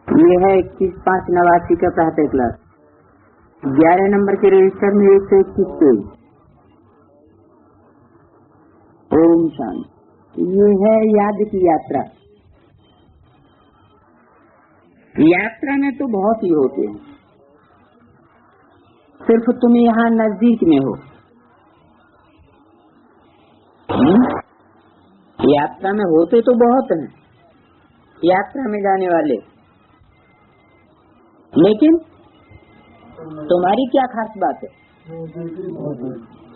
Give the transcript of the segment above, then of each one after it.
ये है 21/5/89 का प्रातः क्लास। 11 नंबर के रजिस्टर में 121 पेज। ओम शांति। ये है याद की यात्रा। यात्रा में तो बहुत ही होते हैं, सिर्फ तुम यहाँ नजदीक में हो। यात्रा में होते तो बहुत हैं, यात्रा में जाने वाले, लेकिन तुम्हारी क्या खास बात है?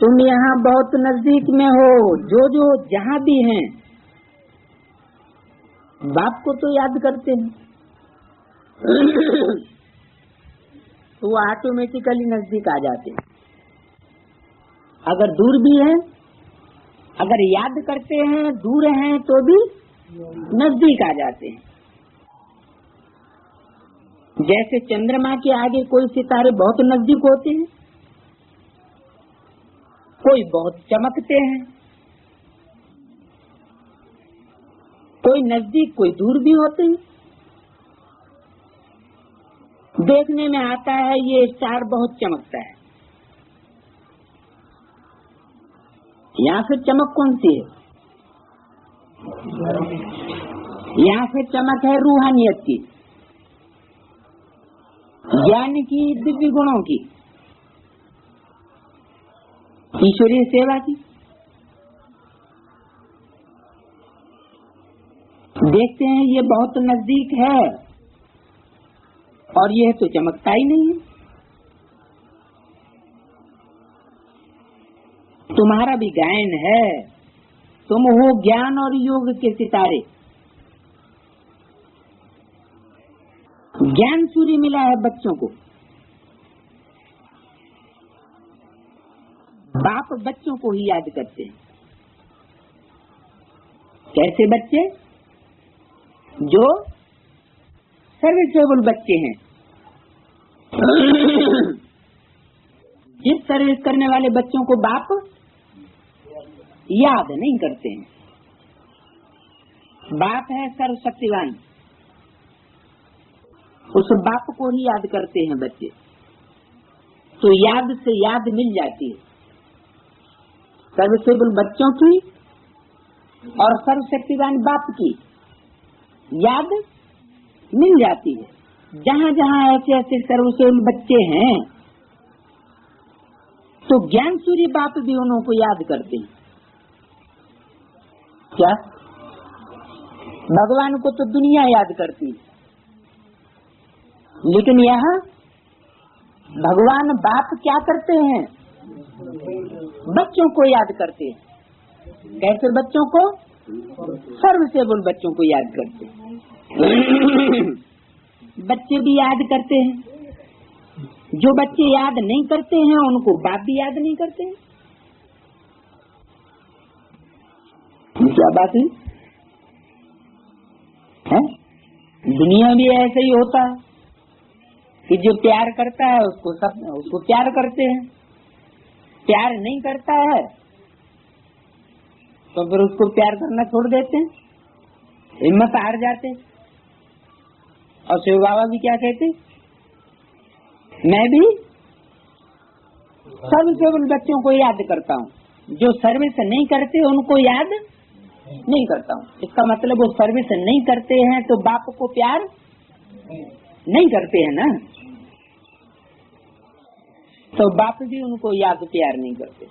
तुम यहाँ बहुत नजदीक में हो। जो जो जहाँ भी हैं, बाप को तो याद करते हैं तो वो ऑटोमेटिकली नजदीक आ जाते हैं। अगर दूर भी हैं, अगर याद करते हैं, दूर हैं तो भी नजदीक आ जाते हैं। जैसे चंद्रमा के आगे कोई सितारे बहुत नजदीक होते हैं, कोई बहुत चमकते हैं, कोई नजदीक कोई दूर भी होते हैं। देखने में आता है ये स्टार बहुत चमकता है, यहाँ से चमक कौन सी है? यहाँ से चमक है रूहानियत की, ज्ञान की, दिव्य गुणों की, ईश्वरीय सेवा की। देखते हैं ये बहुत नजदीक है और यह तो चमकता ही नहीं है। तुम्हारा भी गायन है, तुम हो ज्ञान और योग के सितारे। ज्ञान सूर्य मिला है बच्चों को। बाप बच्चों को ही याद करते हैं। कैसे बच्चे? जो सर्विसेबल बच्चे हैं। जिस सर्विस करने वाले बच्चों को बाप याद नहीं करते हैं। बाप है सर्वशक्तिवान, उस बाप को ही याद करते हैं बच्चे, तो याद से याद मिल जाती है। सर्विसेबल बच्चों की और सर्वशक्तिवान बाप की याद मिल जाती है। जहाँ जहाँ ऐसे ऐसे सर्वसेबल बच्चे हैं तो ज्ञान सूर्य बाप भी उन्हों को याद करते हैं। क्या? भगवान को तो दुनिया याद करती है, लेकिन यहाँ भगवान बाप क्या करते हैं? बच्चों को याद करते हैं। कैसे बच्चों को? सर्वसेबल बच्चों को याद करते हैं। बच्चे भी याद करते हैं। जो बच्चे याद नहीं करते हैं उनको बाप भी याद नहीं करते हैं। क्या बात है? दुनिया भी ऐसे ही होता है कि जो प्यार करता है उसको प्यार करते हैं, प्यार नहीं करता है तो फिर उसको प्यार करना छोड़ देते हैं, हिम्मत हार जाते। और शिव बाबा भी क्या कहते? मैं भी सर्विसेबल बच्चों को याद करता हूँ, जो सर्विस नहीं करते उनको याद नहीं करता हूँ। इसका मतलब वो सर्विस नहीं करते हैं तो बाप को प्यार नहीं करते हैं ना, तो बाप भी उनको याद प्यार नहीं करते।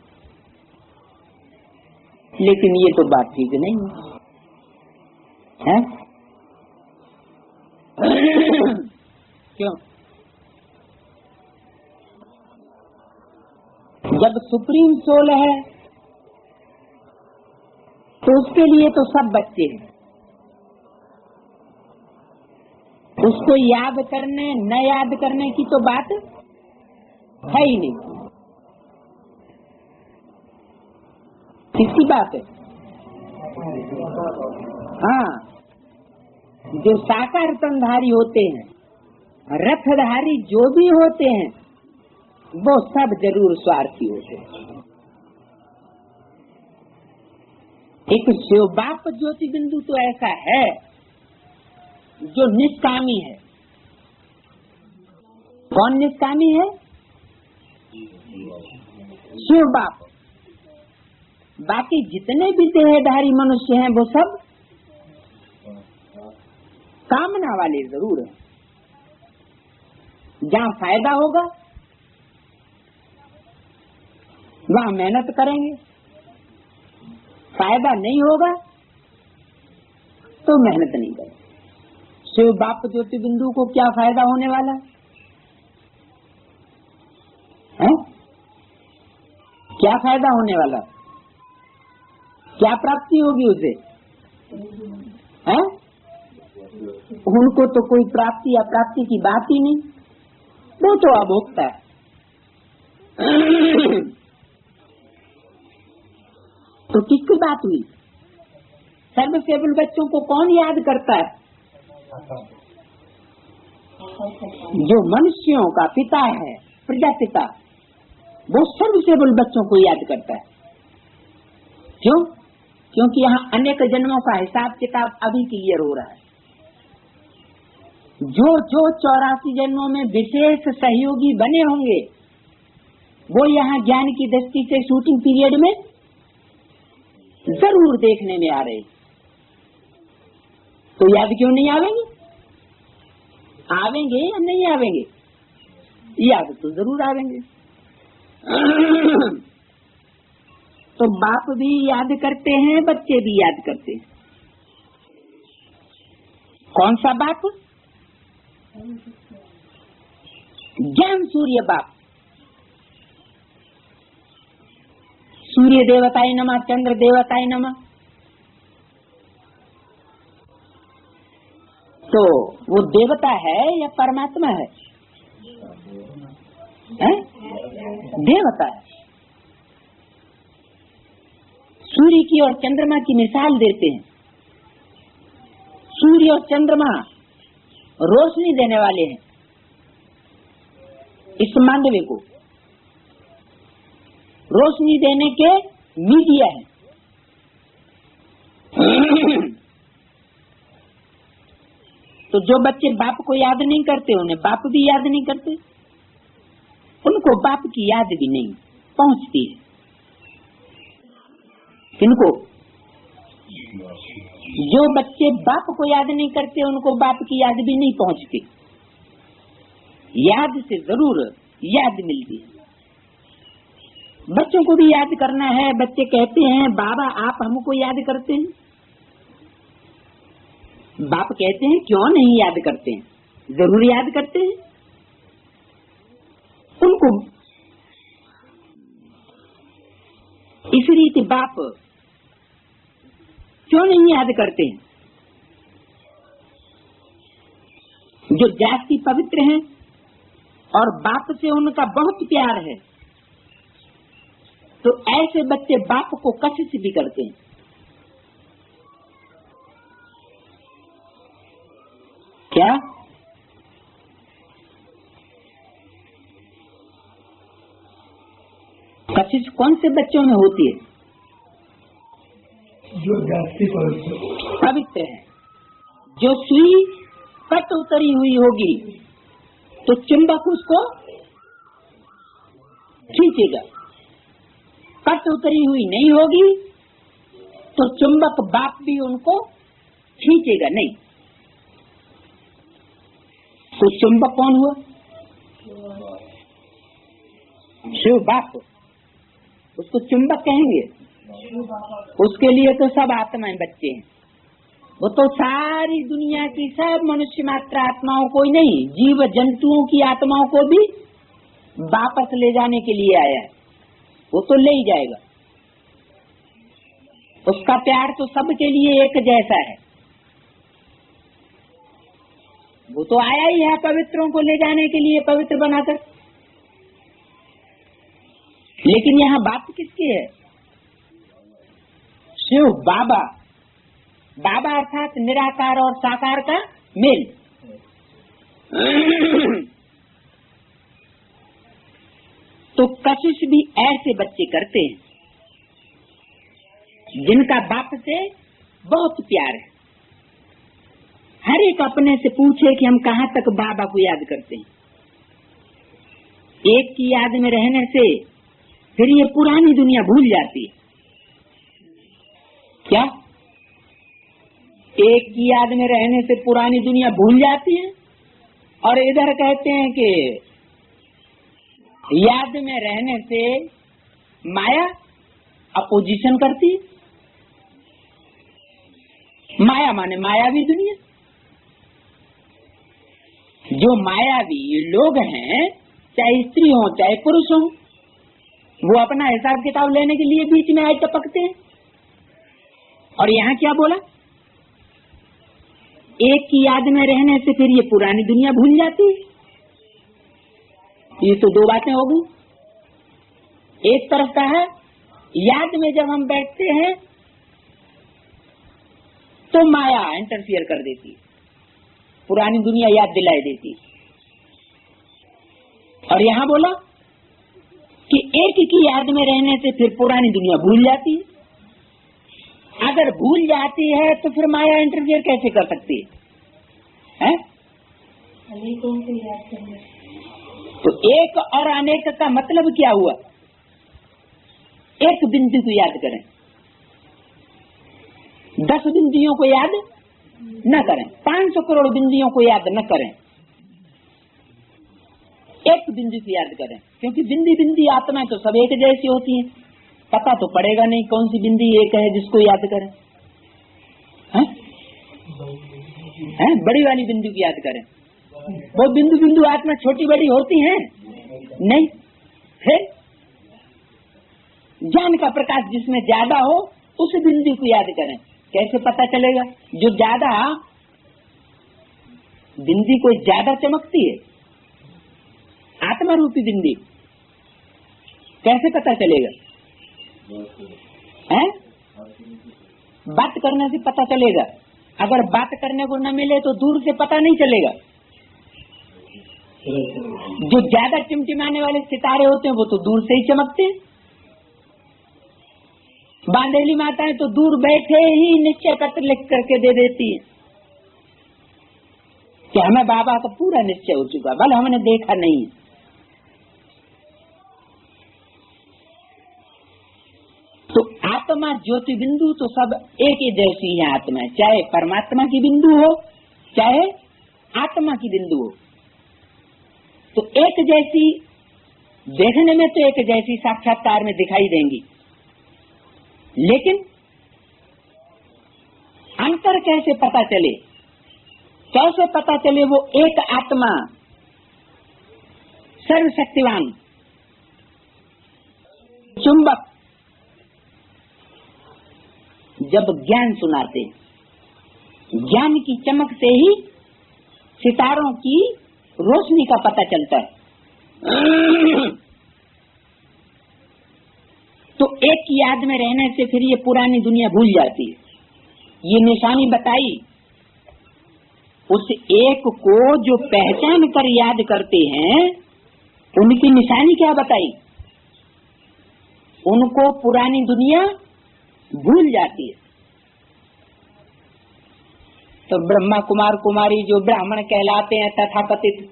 लेकिन ये तो बात ठीक नहीं है? क्यों? जब सुप्रीम सोल है तो उसके लिए तो सब बच्चे हैं। उसको याद करने न याद करने की तो बात है ही नहीं। किसकी बात है? हाँ, जो साकार तनधारी होते हैं, रथधारी जो भी होते हैं, वो सब जरूर स्वार्थी होते हैं। एक शिव बाप ज्योति बिंदु तो ऐसा है जो निष्कामी है, कौन निष्कामी है? शिव बाप। बाकी जितने भी देहधारी मनुष्य हैं वो सब कामना वाले जरूर हैं। जहाँ फायदा होगा वहाँ मेहनत करेंगे, फायदा नहीं होगा तो मेहनत नहीं करेंगे। शिव बाप ज्योति बिंदु को क्या फायदा होने वाला है? क्या फायदा होने वाला? क्या प्राप्ति होगी उसे? है? उनको तो कोई प्राप्ति अप्राप्ति की बात ही नहीं, वो तो अभोक्ता है। तो किसकी बात हुई? सर्वसेवल बच्चों को कौन याद करता है? जो मनुष्यों का पिता है, प्रजापिता, वो सर्वसेवल बच्चों को याद करता है। क्यों? क्योंकि यहाँ अनेक जन्मों का हिसाब किताब अभी क्लियर हो रहा है। जो जो 84 जन्मों में विशेष सहयोगी बने होंगे वो यहाँ ज्ञान की दृष्टि से शूटिंग पीरियड में जरूर देखने में आ रहे। तो याद क्यों नहीं आवेंगे? आवेंगे या नहीं आवेंगे? याद तो जरूर आवेंगे। तो बाप भी याद करते हैं, बच्चे भी याद करते हैं। कौन सा बाप? ज्ञान सूर्य बाप। सूर्य देवताय नमः, चंद्र देवताय नमः। तो वो देवता है या परमात्मा है? देवता है। सूर्य की और चंद्रमा की मिसाल देते हैं। सूर्य और चंद्रमा रोशनी देने वाले हैं इस मांडवे को, रोशनी देने के मीडिया है। तो जो बच्चे बाप को याद नहीं करते उन्हें बाप भी याद नहीं करते, उनको बाप की याद भी नहीं पहुंचती है। किनको? जो बच्चे बाप को याद नहीं करते उनको बाप की याद भी नहीं पहुंचती। याद से जरूर याद मिलती है। बच्चों को भी याद करना है। बच्चे कहते हैं बाबा आप हमको याद करते हैं। बाप कहते हैं क्यों नहीं याद करते हैं? जरूर याद करते हैं। उनको इस रीति बाप क्यों नहीं याद करते हैं? जो जाति पवित्र हैं और बाप से उनका बहुत प्यार है, तो ऐसे बच्चे बाप को कशिश भी करते हैं। क्या? कशिश कौन से बच्चों में होती है? जो जाति पवित्र है। जो सुई कट उतरी हुई होगी तो चुंबक उसको खींचेगा। कट उतरी हुई नहीं होगी तो चुंबक बाप भी उनको खींचेगा नहीं। तो चुंबक कौन हुआ? शिव बाप। उसको चुंबक कहेंगे। उसके लिए तो सब आत्माएं बच्चे हैं। वो तो सारी दुनिया की सब मनुष्य मात्र आत्माओं को ही नहीं, जीव जंतुओं की आत्माओं को भी वापस ले जाने के लिए आया है। वो तो ले ही जाएगा। उसका प्यार तो सबके लिए एक जैसा है। वो तो आया ही है पवित्रों को ले जाने के लिए, पवित्र बनाकर। लेकिन यहाँ बात किसकी है? शिव बाबा। बाबा अर्थात निराकार और साकार का मेल। तो कशिश भी ऐसे बच्चे करते हैं जिनका बाप से बहुत प्यार है। हर एक अपने से पूछे कि हम कहाँ तक बाबा को याद करते हैं। एक की याद में रहने से फिर ये पुरानी दुनिया भूल जाती है। क्या? एक की याद में रहने से पुरानी दुनिया भूल जाती है, और इधर कहते हैं कि याद में रहने से माया अपोजिशन करती है। माया माने मायावी दुनिया। जो मायावी लोग हैं, चाहे स्त्री हो चाहे पुरुष हो, वो अपना हिसाब किताब लेने के लिए बीच में आए टपकते हैं। और यहाँ क्या बोला? एक की याद में रहने से फिर ये पुरानी दुनिया भूल जाती है। ये तो दो बातें हो गई। एक तरफ का है याद में जब हम बैठते हैं तो माया इंटरफियर कर देती है, पुरानी दुनिया याद दिलाई देती है। और यहाँ बोला कि एक की याद में रहने से फिर पुरानी दुनिया भूल जाती है। अगर भूल जाती है तो फिर माया इंटरफियर कैसे कर सकती है? अनेकों को याद करना। तो एक और अनेक का मतलब क्या हुआ? एक बिंदु को याद करें, 10 बिंदुओं को याद न करें, 500 करोड़ बिंदुओं को याद न करें, एक बिंदु को याद करें। क्योंकि बिंदी बिंदी आत्मा तो सब एक जैसी होती है, पता तो पड़ेगा नहीं कौन सी बिंदी एक है जिसको याद करें। हैं? बड़ी वाली बिंदु की याद करें। वो बिंदु बिंदु आत्मा छोटी बड़ी होती हैं नहीं। फिर ज्ञान का प्रकाश जिसमें ज्यादा हो उस बिंदु को याद करें। कैसे पता चलेगा? जो ज्यादा बिंदी कोई ज्यादा चमकती है, आत्मा रूपी बिंदी, कैसे पता चलेगा? हैं? बात करने से पता चलेगा। अगर बात करने को न मिले तो दूर से पता नहीं चलेगा। जो ज्यादा टिमटिमाने वाले सितारे होते हैं वो तो दूर से ही चमकते हैं। बांदेली माताएं तो दूर बैठे ही निश्चय पत्र लिख करके दे देती है कि हमें बाबा का पूरा निश्चय हो चुका, भले हमने देखा नहीं। तो आत्मा ज्योति बिंदु तो सब एक ही जैसी है आत्मा, चाहे परमात्मा की बिंदु हो चाहे आत्मा की बिंदु हो। तो एक जैसी देखने में तो एक जैसी साक्षात्कार में दिखाई देंगी, लेकिन अंतर कैसे पता चले? कैसे पता चले वो एक आत्मा सर्वशक्तिवान चुंबक जब ज्ञान सुनाते, ज्ञान की चमक से ही सितारों की रोशनी का पता चलता है। तो एक की याद में रहने से फिर ये पुरानी दुनिया भूल जाती है। ये निशानी बताई, उस एक को जो पहचान कर याद करते हैं उनकी निशानी क्या बताई? उनको पुरानी दुनिया भूल जाती है। तो ब्रह्मा कुमार कुमारी जो ब्राह्मण कहलाते हैं तथाकथित,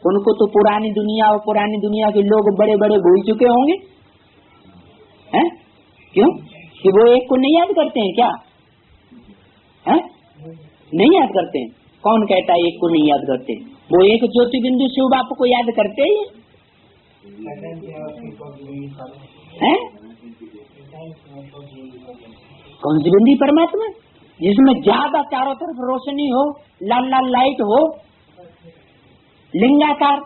उनको तो पुरानी दुनिया और पुरानी दुनिया के लोग बड़े बड़े भूल चुके होंगे। हैं? क्यों? कि वो एक को नहीं याद करते हैं क्या? हैं? नहीं याद करते हैं। कौन कहता है एक को नहीं याद करते? वो एक ज्योति बिंदु शिव बापू को याद करते ही हैं। कौन सी बिंदी? परमात्मा, जिसमें ज्यादा चारों तरफ रोशनी हो, लाल लाल लाइट हो, लिंगाकार।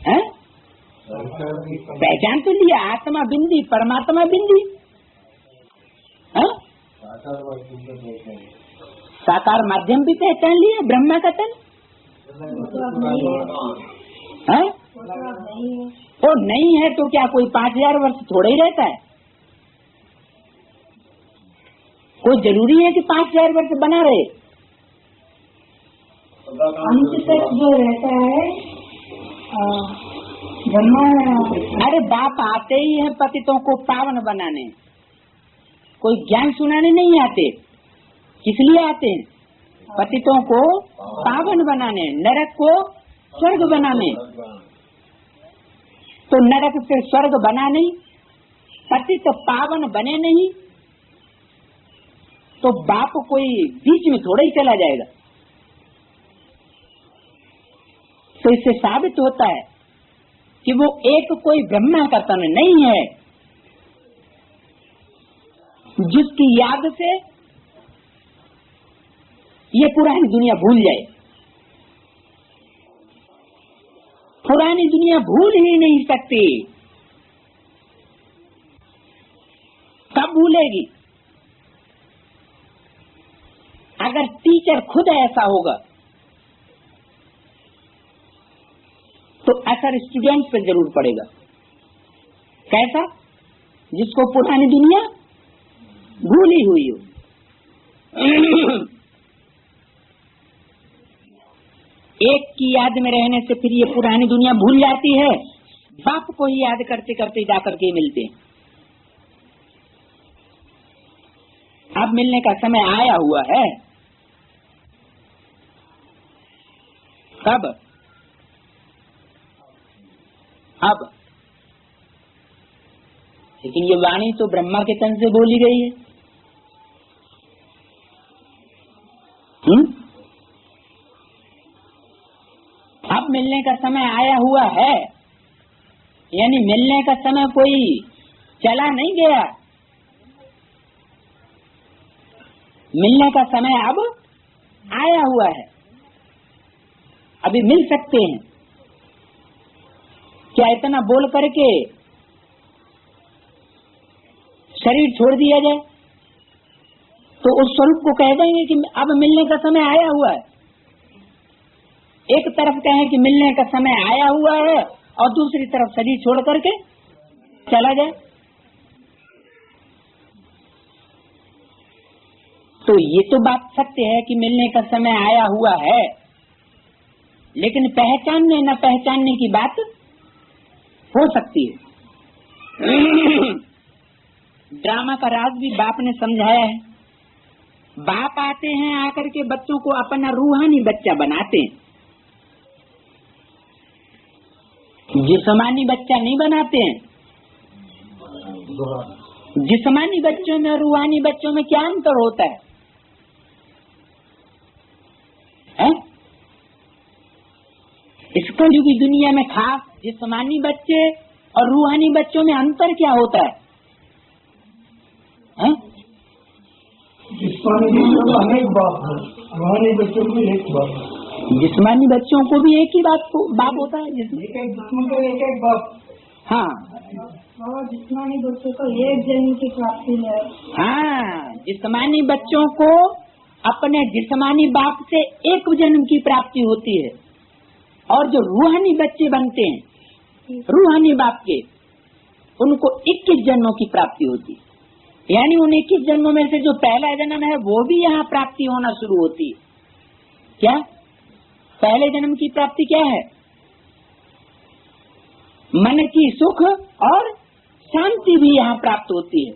हैं? पहचान तो लिया, आत्मा बिंदी परमात्मा बिंदी। साकार माध्यम भी पहचान लिया, ब्रह्मा का तन। वो नहीं है तो क्या कोई 5000 वर्ष थोड़ा ही रहता है? कोई जरूरी है कि 5000 वर्ष बना रहे? अंत तक जो रहता है ब्रह्मा। अरे बाप आते ही है पतितों को पावन बनाने, कोई ज्ञान सुनाने नहीं आते। किस लिए आते हैं? पतितों को पावन बनाने, नरक को स्वर्ग बनाने, तो नरक से स्वर्ग बना नहीं, पतित पावन बने नहीं, तो बाप कोई बीच में थोड़ा ही चला जाएगा। तो इससे साबित होता है कि वो एक कोई ब्रह्मा का तन नहीं है जिसकी याद से ये पुरानी दुनिया भूल जाए। पुरानी दुनिया भूल ही नहीं सकती। कब भूलेगी? अगर टीचर खुद ऐसा होगा तो असर स्टूडेंट पे जरूर पड़ेगा। कैसा? जिसको पुरानी दुनिया भूली हुई हो। एक की याद में रहने से फिर ये पुरानी दुनिया भूल जाती है, बाप को ही याद करते करते जाकर के मिलते हैं। अब मिलने का समय आया हुआ है। कब? अब। लेकिन ये वाणी तो ब्रह्मा के तन से बोली गई है। अब मिलने का समय आया हुआ है, यानी मिलने का समय कोई चला नहीं गया। मिलने का समय अब आया हुआ है, अभी मिल सकते हैं। क्या इतना बोल करके शरीर छोड़ दिया जाए तो उस स्वरूप को कह देंगे कि अब मिलने का समय आया हुआ है। एक तरफ कहें कि मिलने का समय आया हुआ है और दूसरी तरफ शरीर छोड़ करके चला जाए, तो ये तो बात सत्य है कि मिलने का समय आया हुआ है, लेकिन पहचानने न पहचानने की बात हो सकती है। ड्रामा का राज भी बाप ने समझाया है। बाप आते हैं, आकर के बच्चों को अपना रूहानी बच्चा बनाते हैं, जिस्मानी बच्चा नहीं बनाते हैं। जिस्मानी बच्चों में और रूहानी बच्चों में क्या अंतर होता है? इस कलयुगी दुनिया में खास जिस्मानी बच्चे और रूहानी बच्चों में अंतर क्या होता है? जिस्मानी बच्चों को अनेक बाप है, रूहानी बच्चों को एक बाप है। जिस्मानी बच्चों को भी एक ही बाप होता है, जिसमें एक जिस्म को एक बाप। हाँ, जिस्मानी बच्चों को एक जन्म की प्राप्ति है। हाँ, जिस्मानी बच्चों को अपने जिस्मानी बाप से एक जन्म की प्राप्ति होती है, और जो रूहानी बच्चे बनते हैं रूहानी बाप के, उनको 21 जन्मों की प्राप्ति होती है। यानी उन 21 जन्मों में से जो पहला जन्म है वो भी यहाँ प्राप्ति होना शुरू होती है। क्या पहले जन्म की प्राप्ति क्या है? मन की सुख और शांति भी यहाँ प्राप्त होती है।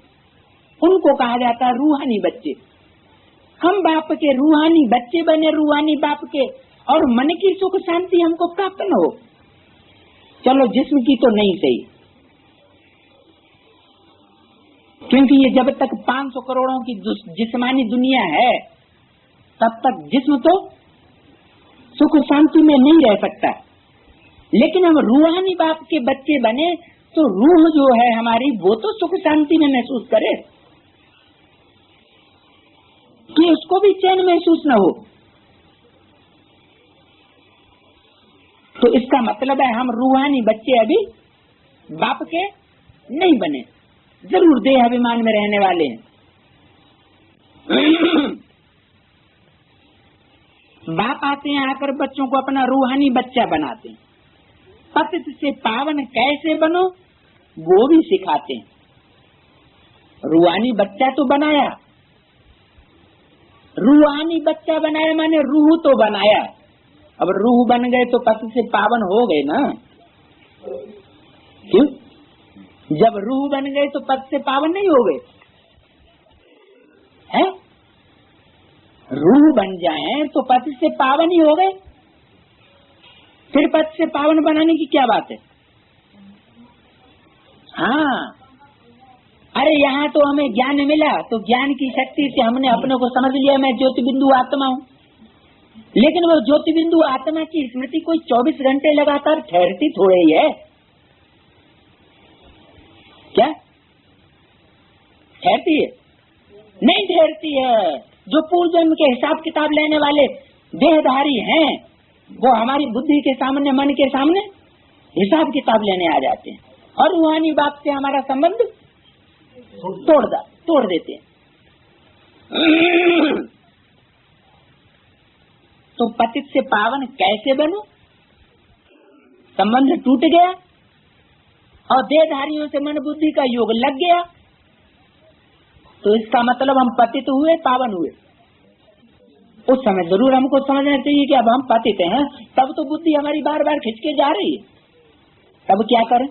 उनको कहा जाता है रूहानी बच्चे। हम बाप के रूहानी बच्चे बने, रूहानी बाप के, और मन की सुख शांति हमको प्राप्त न हो। चलो जिस्म की तो नहीं सही, क्योंकि ये जब तक 500 करोड़ों की जिस्मानी दुनिया है तब तक जिस्म तो सुख शांति में नहीं रह सकता। लेकिन हम रूहानी बाप के बच्चे बने तो रूह जो है हमारी वो तो सुख शांति में महसूस करे, कि उसको भी चैन महसूस न हो। तो इसका मतलब है हम रूहानी बच्चे अभी बाप के नहीं बने, जरूर देह अभिमान में रहने वाले हैं। बाप आते हैं, आकर बच्चों को अपना रूहानी बच्चा बनाते हैं। पतित से पावन कैसे बनो वो भी सिखाते हैं। रूहानी बच्चा तो बनाया, रूहानी बच्चा बनाया माने रूह तो बनाया। अब रूह बन गए तो पति से पावन हो गए ना। क्यों? जब रूह बन गए तो पति से पावन नहीं हो गए हैं? रूह बन जाए तो पति से पावन ही हो गए। फिर पति से पावन बनाने की क्या बात है? हाँ, अरे यहाँ तो हमें ज्ञान मिला, तो ज्ञान की शक्ति से हमने अपने को समझ लिया मैं ज्योति बिंदु आत्मा हूँ। लेकिन वो ज्योति बिंदु आत्मा की स्मृति कोई 24 घंटे लगातार ठहरती थोड़े ही है क्या? ठहरती है? नहीं ठहरती है। जो पूर्व जन्म के हिसाब किताब लेने वाले देहधारी हैं, वो हमारी बुद्धि के सामने, मन के सामने हिसाब किताब लेने आ जाते हैं और रूहानी बात से हमारा संबंध तोड़ देते हैं। तो पतित से पावन कैसे बनूं? संबंध टूट गया और देहधारियों से मन बुद्धि का योग लग गया, तो इसका मतलब हम पतित हुए, पावन हुए। उस समय जरूर हमको समझना चाहिए कि अब हम पतित हैं, तब तो बुद्धि हमारी बार बार खिंच के जा रही है, तब क्या करें?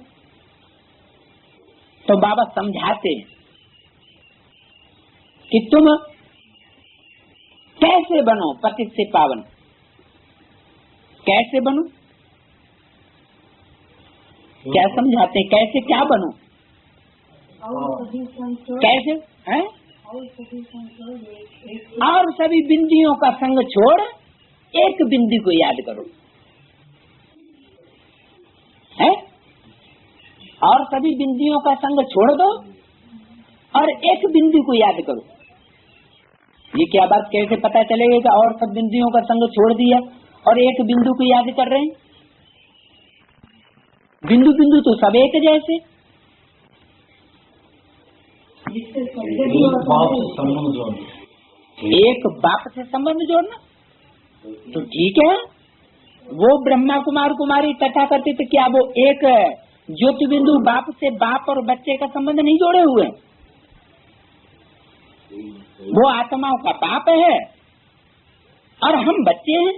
तो बाबा समझाते हैं कि तुम कैसे बनो पतित से पावन। कैसे बनो? क्या समझाते हैं? कैसे क्या बनो? कैसे हैं? और सभी बिंदियों का संग छोड़ एक बिंदी को याद करो। है? और सभी बिंदियों का संग छोड़ दो और एक बिंदी को याद करो। ये क्या बात कैसे पता चलेगा कि और सब बिंदियों का संग छोड़ दिया और एक बिंदु को याद कर रहे हैं? बिंदु बिंदु तो सब एक जैसे। एक बाप से संबंध जोड़ना तो ठीक है। वो ब्रह्मा कुमार कुमारी तथा करते थे, क्या वो एक ज्योति बिंदु बाप से, बाप और बच्चे का संबंध नहीं जोड़े हुए? वो आत्माओं का बाप है और हम बच्चे हैं,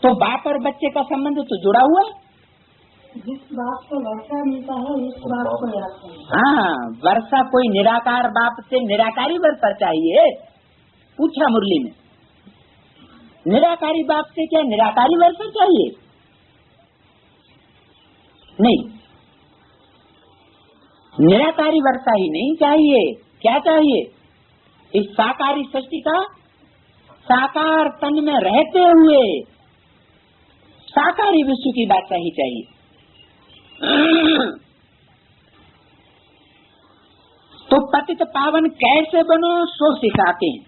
तो बाप और बच्चे का संबंध तो जुड़ा हुआ है। जिस बाप को वर्षा मिलता है उस बाप को याद करना। हाँ, वर्षा कोई निराकार बाप से निराकारी वर्षा चाहिए? पूछा मुरली में, निराकारी बाप से क्या निराकारी वर्षा चाहिए? नहीं, निराकारी वर्षा ही नहीं चाहिए। क्या चाहिए? इस साकारी सृष्टि का साकार तन में रहते हुए साकारी विश्व की वर्षा ही चाहिए। तो पतित पावन कैसे बनो सो सिखाते हैं।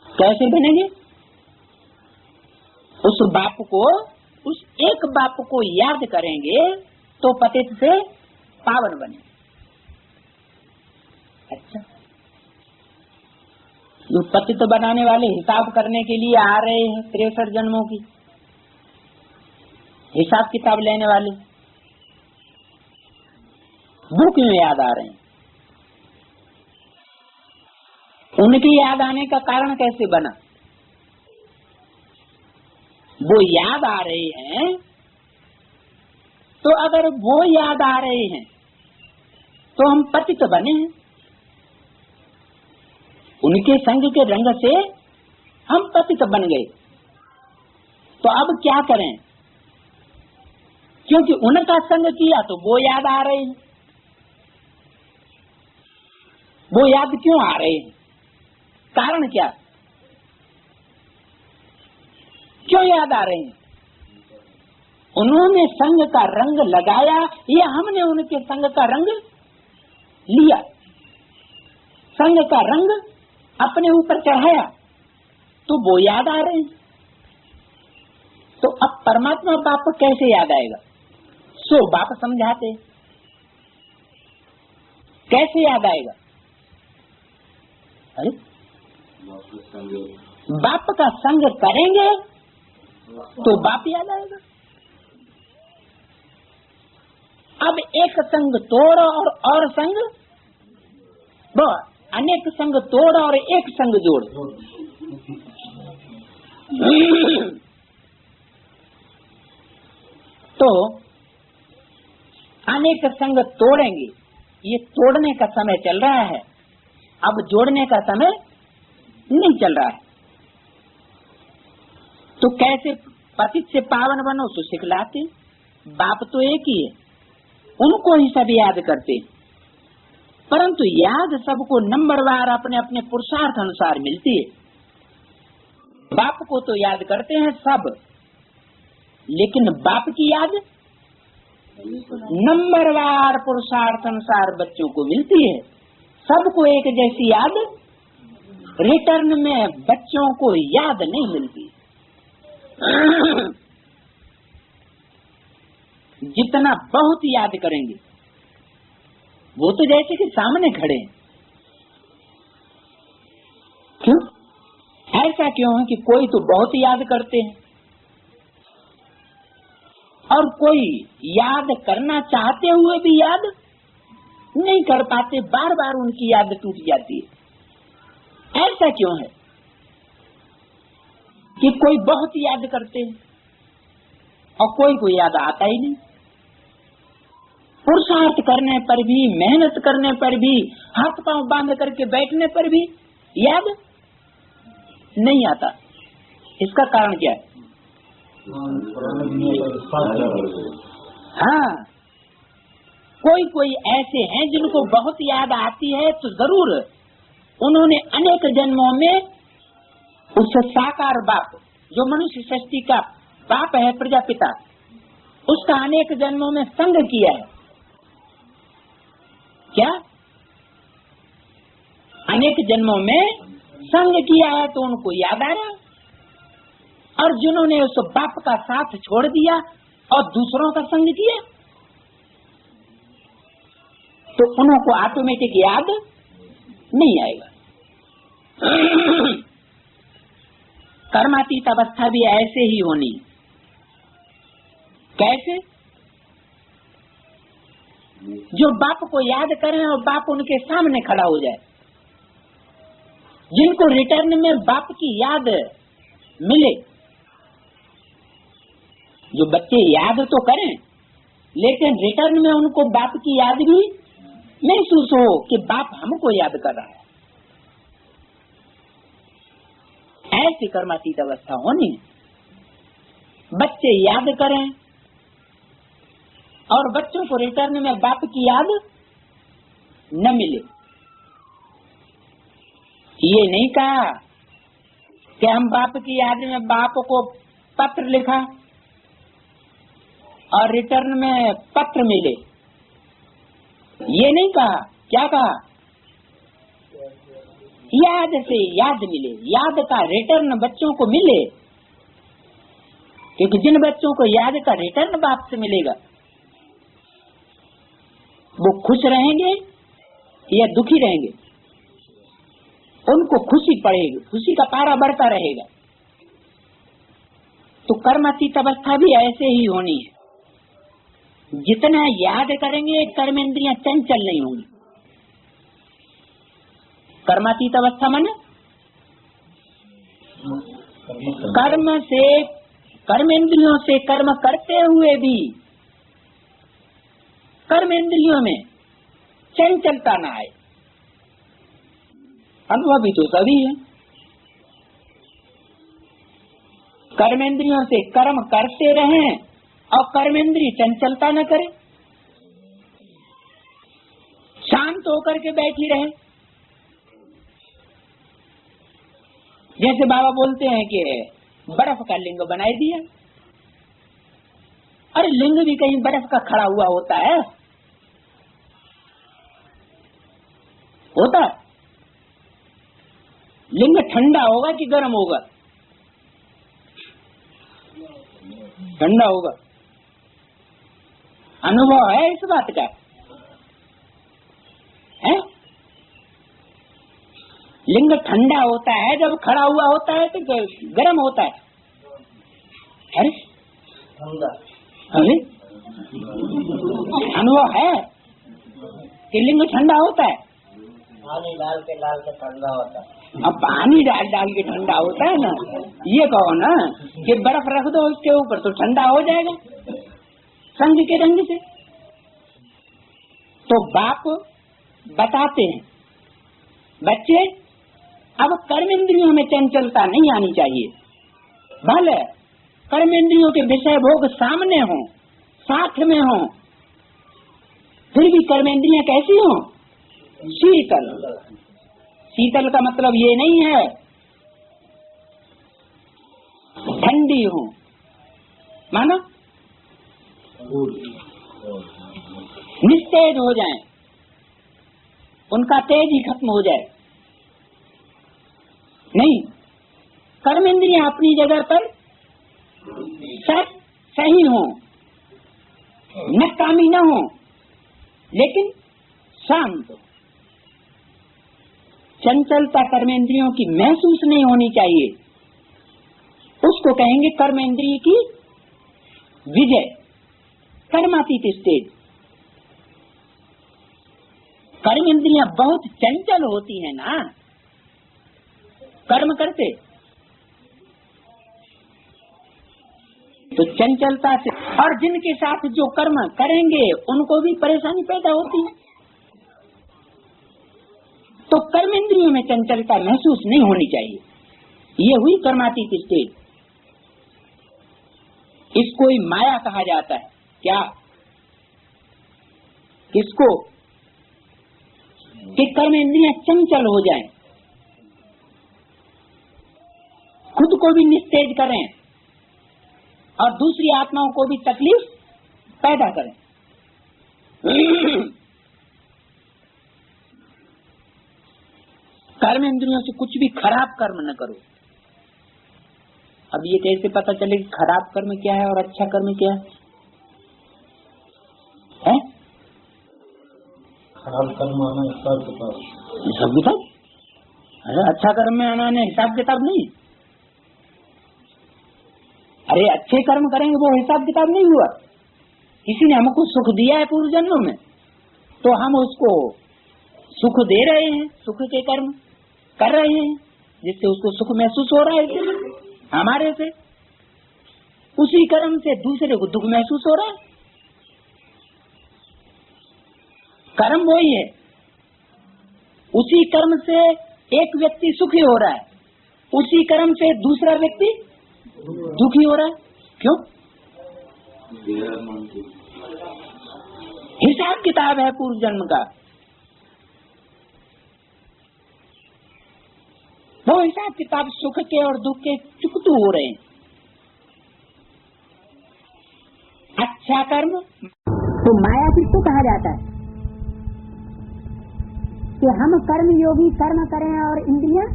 कैसे बनेंगे? उस बाप को, उस एक बाप को याद करेंगे तो पतित से पावन बने। अच्छा, जो पतित बनाने वाले हिसाब करने के लिए आ रहे हैं 63 जन्मों की हिसाब किताब लेने वाले, वो क्यों याद आ रहे हैं? उनकी याद आने का कारण कैसे बना? वो याद आ रहे हैं, तो अगर वो याद आ रहे हैं तो हम पतित बने हैं। उनके संग के रंग से हम पतित बन गए। तो अब क्या करें? क्योंकि उनका संग किया तो वो याद आ रहे हैं। वो याद क्यों आ रहे हैं? कारण क्या? क्यों याद आ रहे हैं? उन्होंने संग का रंग लगाया या हमने उनके संग का रंग लिया? संग का रंग अपने ऊपर चढ़ाया तो वो याद आ रहे हैं। तो अब परमात्मा बाप कैसे याद आएगा? सो बाप समझाते कैसे याद आएगा? अरे बाप का संग करेंगे तो बाप याद आएगा। अब एक संग तोड़ और संग वो अनेक संग तोड़ और एक संग जोड़। तो अनेक संग तोड़ेंगे, ये तोड़ने का समय चल रहा है, अब जोड़ने का समय नहीं चल रहा है। तो कैसे पतित से पावन बनो तो सिखलाते। बाप तो एक ही है, उनको ही सब याद करते, परंतु याद सबको नंबरवार अपने अपने पुरुषार्थ अनुसार मिलती है। बाप को तो याद करते हैं सब, लेकिन बाप की याद नंबरवार पुरुषार्थ अनुसार बच्चों को मिलती है। सबको एक जैसी याद रिटर्न में बच्चों को याद नहीं मिलती। जितना बहुत याद करेंगे, वो तो जैसे कि सामने खड़े हैं। क्यों ऐसा क्यों है कि कोई तो बहुत याद करते हैं और कोई याद करना चाहते हुए भी याद नहीं कर पाते, बार बार उनकी याद टूट जाती है। ऐसा क्यों है कि कोई बहुत याद करते हैं और कोई को याद आता ही नहीं। पुरुषार्थ करने पर भी, मेहनत करने पर भी, हाथ पांव बांध करके बैठने पर भी याद नहीं आता। इसका कारण क्या है? हाँ, कोई ऐसे हैं जिनको बहुत याद आती है, तो जरूर उन्होंने अनेक जन्मों में उस साकार बाप, जो मनुष्य सृष्टि का बाप है, प्रजापिता, उसका अनेक जन्मों में संग किया है। क्या अनेक जन्मों में संग किया है, तो उनको याद आ रहा। और जिन्होंने उस बाप का साथ छोड़ दिया और दूसरों का संग किया, तो उनको ऑटोमेटिक याद नहीं आएगा। कर्मातीत अवस्था भी ऐसे ही होनी। कैसे? जो बाप को याद करें और बाप उनके सामने खड़ा हो जाए, जिनको रिटर्न में बाप की याद मिले। जो बच्चे याद तो करें, लेकिन रिटर्न में उनको बाप की याद भी महसूस हो कि बाप हमको याद कर रहा है। ऐसी कर्मातीत अवस्था होनी। बच्चे याद करें और बच्चों को रिटर्न में बाप की याद न मिले। ये नहीं कहा कि हम बाप की याद में बाप को पत्र लिखा और रिटर्न में पत्र मिले। ये नहीं कहा। क्या कहा? याद से याद मिले, याद का रिटर्न बच्चों को मिले। क्योंकि जिन बच्चों को याद का रिटर्न बाप से मिलेगा, वो खुश रहेंगे या दुखी रहेंगे? उनको खुशी पड़ेगी, खुशी का पारा बढ़ता रहेगा। तो कर्मातीत अवस्था भी ऐसे ही होनी है। जितना याद करेंगे, कर्मेंद्रियां चंचल नहीं होंगी। कर्मातीत अवस्था माने कर्मेंद्रियों से कर्म करते हुए भी कर्मेंद्रियों में चंचलता न आए। अनुभवी तो सभी है। कर्मेंद्रियों से कर्म करते रहें और कर्मेंद्रिय चंचलता न करे, शांत होकर के बैठी रहे। जैसे बाबा बोलते हैं कि बर्फ का लिंग बनाई दिया। अरे लिंग भी कहीं बर्फ का खड़ा हुआ होता है? होता? लिंग ठंडा होगा कि गर्म होगा? ठंडा होगा। अनुभव है इस बात का? है? लिंग ठंडा होता है जब खड़ा हुआ होता है, तो गर्म होता है। अरे अनुभव है कि लिंग ठंडा होता है? पानी डाल के ठंडा होता है। अब पानी डाल के ठंडा होता है ना। ये कहो ना कि बर्फ रख दो उसके ऊपर तो ठंडा हो जाएगा संग के रंग से। तो बाप बताते हैं, बच्चे अब कर्मेंद्रियों में चंचलता नहीं आनी चाहिए। भले कर्मेंद्रियों के विषय भोग सामने हो, साथ में हो, फिर भी कर्मेंद्रियां कैसी हो? शीतल। शीतल का मतलब ये नहीं है ठंडी हो, मानो निस्तेज हो जाए, उनका तेज ही खत्म हो जाए। नहीं, कर्मेंद्रियां अपनी जगह पर सही हो, नकामी न हो, लेकिन शांत। चंचलता कर्मेंद्रियों की महसूस नहीं होनी चाहिए, उसको कहेंगे कर्मेंद्रिय की विजय, कर्मातीत स्टेज। कर्मेंद्रियां बहुत चंचल होती है ना, कर्म करते तो चंचलता से, और जिनके साथ जो कर्म करेंगे उनको भी परेशानी पैदा होती है। तो कर्मेंद्रियों में चंचलता महसूस नहीं होनी चाहिए, ये हुई कर्मातीत स्टेज। इसको ही माया कहा जाता है। क्या? किसको? कि कर्मेंद्रियां चंचल हो जाएं, खुद को भी निस्तेज करें और दूसरी आत्माओं को भी तकलीफ पैदा करें। कर्मेंद्रियों से कुछ भी खराब कर्म न करो। अब ये कैसे पता चले कि खराब कर्म क्या है और अच्छा कर्म क्या है? खराब कर्म आना हिसाब किताब, हिसाब किताब? अरे अच्छा कर्म में आना ने हिसाब किताब नहीं। अरे अच्छे कर्म करेंगे वो हिसाब किताब नहीं हुआ। किसी ने हमको सुख दिया है पूर्व जन्म में, तो हम उसको सुख दे रहे हैं, सुख के कर्म कर रहे हैं, जिससे उसको सुख महसूस हो रहा है हमारे से। उसी कर्म से दूसरे को दुख महसूस हो रहा है। कर्म वही है, उसी कर्म से एक व्यक्ति सुखी हो रहा है, उसी कर्म से दूसरा व्यक्ति दुखी हो रहा है। क्यों? हिसाब किताब है पूर्व जन्म का। वो हिसाब किताब सुख के और दुख के चुकतू हो रहे हैं। अच्छा कर्म तो माया किसको कहा जाता है? कि हम कर्म योगी कर्म करें और इंद्रियां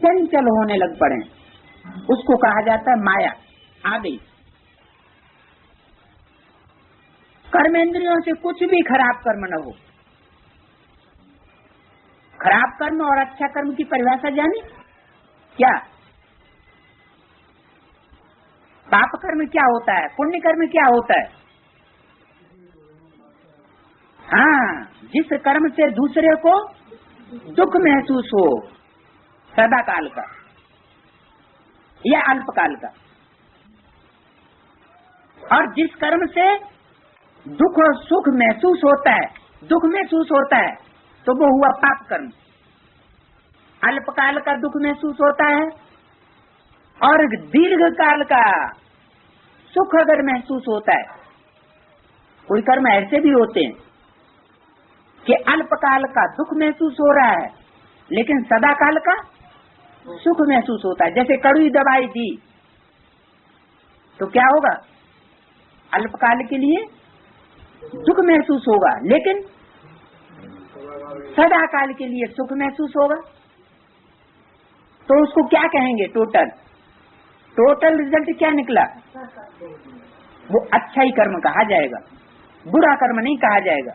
चंचल होने लग पड़े, उसको कहा जाता है माया। आ गई। कर्मेंद्रियों से कुछ भी खराब कर्म न हो। खराब कर्म और अच्छा कर्म की परिभाषा जानी क्या? पाप कर्म क्या होता है, पुण्य कर्म क्या होता है? हाँ, जिस कर्म से दूसरे को दुख महसूस हो, सदा काल का या अल्पकाल का, और जिस कर्म से दुख और सुख महसूस होता है, दुख महसूस होता है, तो वो हुआ पाप कर्म। अल्पकाल का दुख महसूस होता है और दीर्घ काल का सुख अगर महसूस होता है। कोई कर्म ऐसे भी होते हैं कि अल्पकाल का दुख महसूस हो रहा है लेकिन सदा काल का सुख महसूस होता है। जैसे कड़वी दवाई दी तो क्या होगा? अल्पकाल के लिए दुख महसूस होगा लेकिन सदा काल के लिए सुख महसूस होगा। तो उसको क्या कहेंगे? टोटल रिजल्ट क्या निकला? वो अच्छा ही कर्म कहा जाएगा, बुरा कर्म नहीं कहा जाएगा,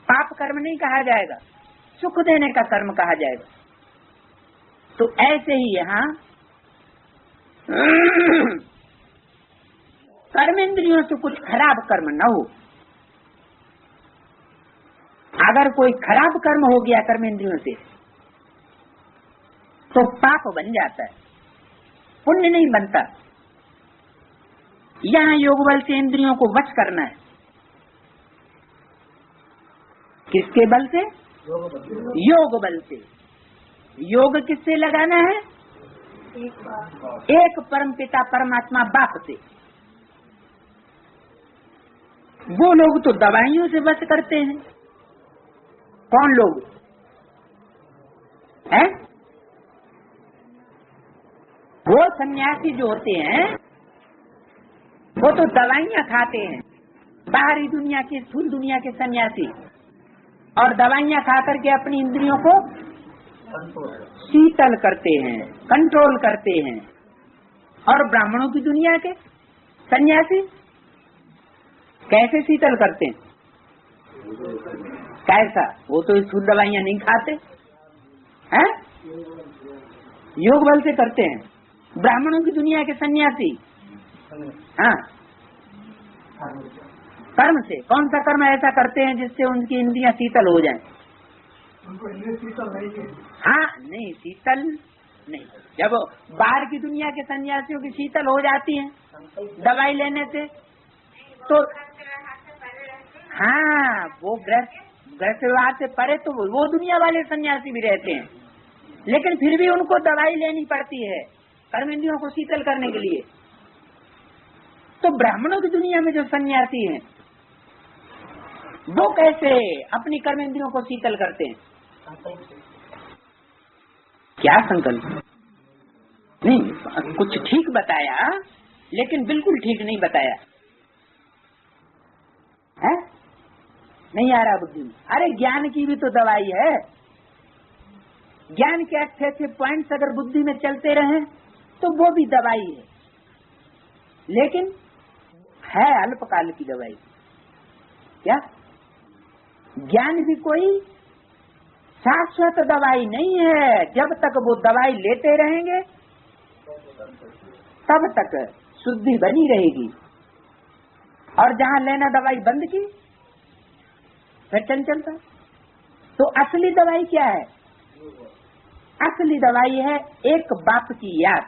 पाप कर्म नहीं कहा जाएगा, सुख देने का कर्म कहा जाएगा। तो ऐसे ही यहाँ कर्मेंद्रियों से कुछ खराब कर्म न हो। अगर कोई खराब कर्म हो गया कर्मेंद्रियों से तो पाप बन जाता है, पुण्य नहीं बनता। यहाँ योग बल से इंद्रियों को वश करना है। किसके बल से? योग बल से। योग किससे लगाना है? एक परम पिता परमात्मा बाप से। वो लोग तो दवाइयों से बस करते हैं। कौन लोग हैं? वो सन्यासी जो होते हैं वो तो दवाइयाँ खाते हैं, बाहरी दुनिया के, स्थूल दुनिया के सन्यासी, और दवाइयाँ खा करके अपनी इंद्रियों को शीतल करते हैं, कंट्रोल करते हैं। और ब्राह्मणों की दुनिया के सन्यासी कैसे शीतल करते हैं? कैसा? वो तो स्थूल दवाइयाँ नहीं खाते हैं, योग बल से करते हैं। ब्राह्मणों की दुनिया के सन्यासी हाँ कर्म से। कौन सा कर्म ऐसा करते हैं जिससे उनकी इंद्रियां शीतल हो जाएं? उनको इंद्रिय शीतल नहीं है। हाँ नहीं, शीतल नहीं। जब बाहर की दुनिया के सन्यासियों की शीतल हो जाती है दवाई लेने से, तो हाँ वो ग्रह व्यवहार से परे तो वो दुनिया वाले सन्यासी भी रहते हैं, लेकिन फिर भी उनको दवाई लेनी पड़ती है कर्मेंद्रियों को शीतल करने के लिए। तो ब्राह्मणों की दुनिया में जो सन्यासी हैं वो कैसे अपनी कर्मेंद्रियों को शीतल करते हैं? क्या संकल्प? नहीं, कुछ ठीक बताया लेकिन बिल्कुल ठीक नहीं बताया है? नहीं आ रहा बुद्धि में। अरे ज्ञान की भी तो दवाई है। ज्ञान के अच्छे अच्छे पॉइंट्स अगर बुद्धि में चलते रहे तो वो भी दवाई है, लेकिन है अल्पकाल की दवाई। क्या? ज्ञान भी कोई शाश्वत दवाई नहीं है। जब तक वो दवाई लेते रहेंगे तब तक शुद्धि बनी रहेगी, और जहाँ लेना दवाई बंद की फिर चंचलता। तो असली दवाई क्या है? असली दवाई है एक बाप की याद,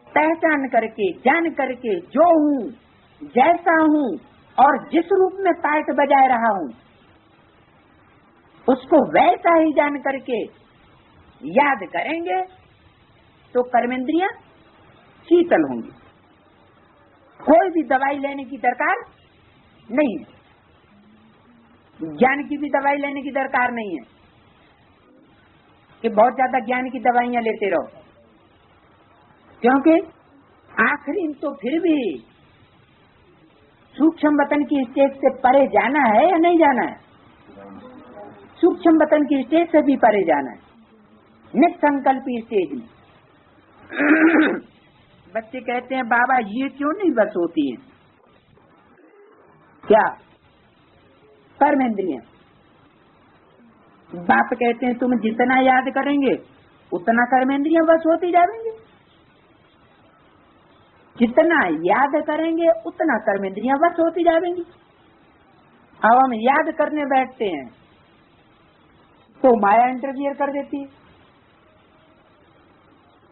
पहचान करके, जान करके जो हूँ, जैसा हूँ और जिस रूप में पार्ट बजाए रहा हूँ उसको वैसा ही जान करके याद करेंगे तो कर्मेंद्रियां शीतल होंगी। कोई भी दवाई लेने की दरकार नहीं है, ज्ञान की भी दवाई लेने की दरकार नहीं है कि बहुत ज्यादा ज्ञान की दवाइयां लेते रहो, क्योंकि आखिरी तो फिर भी सूक्ष्म वतन की स्टेज से परे जाना है या नहीं जाना है? सूक्ष्म वतन की स्टेज से भी परे जाना है, निसंकल्पी स्टेज में। बच्चे कहते हैं बाबा ये क्यों नहीं बस होती है? क्या? कर्मेंद्रियां। बाप कहते हैं तुम जितना याद करेंगे उतना कर्मेंद्रियां बस होती जाएंगी, जितना याद करेंगे उतना कर्मेंद्रियां बस होती जाएंगी। अब हम याद करने बैठते हैं तो माया इंटरफियर कर देती है।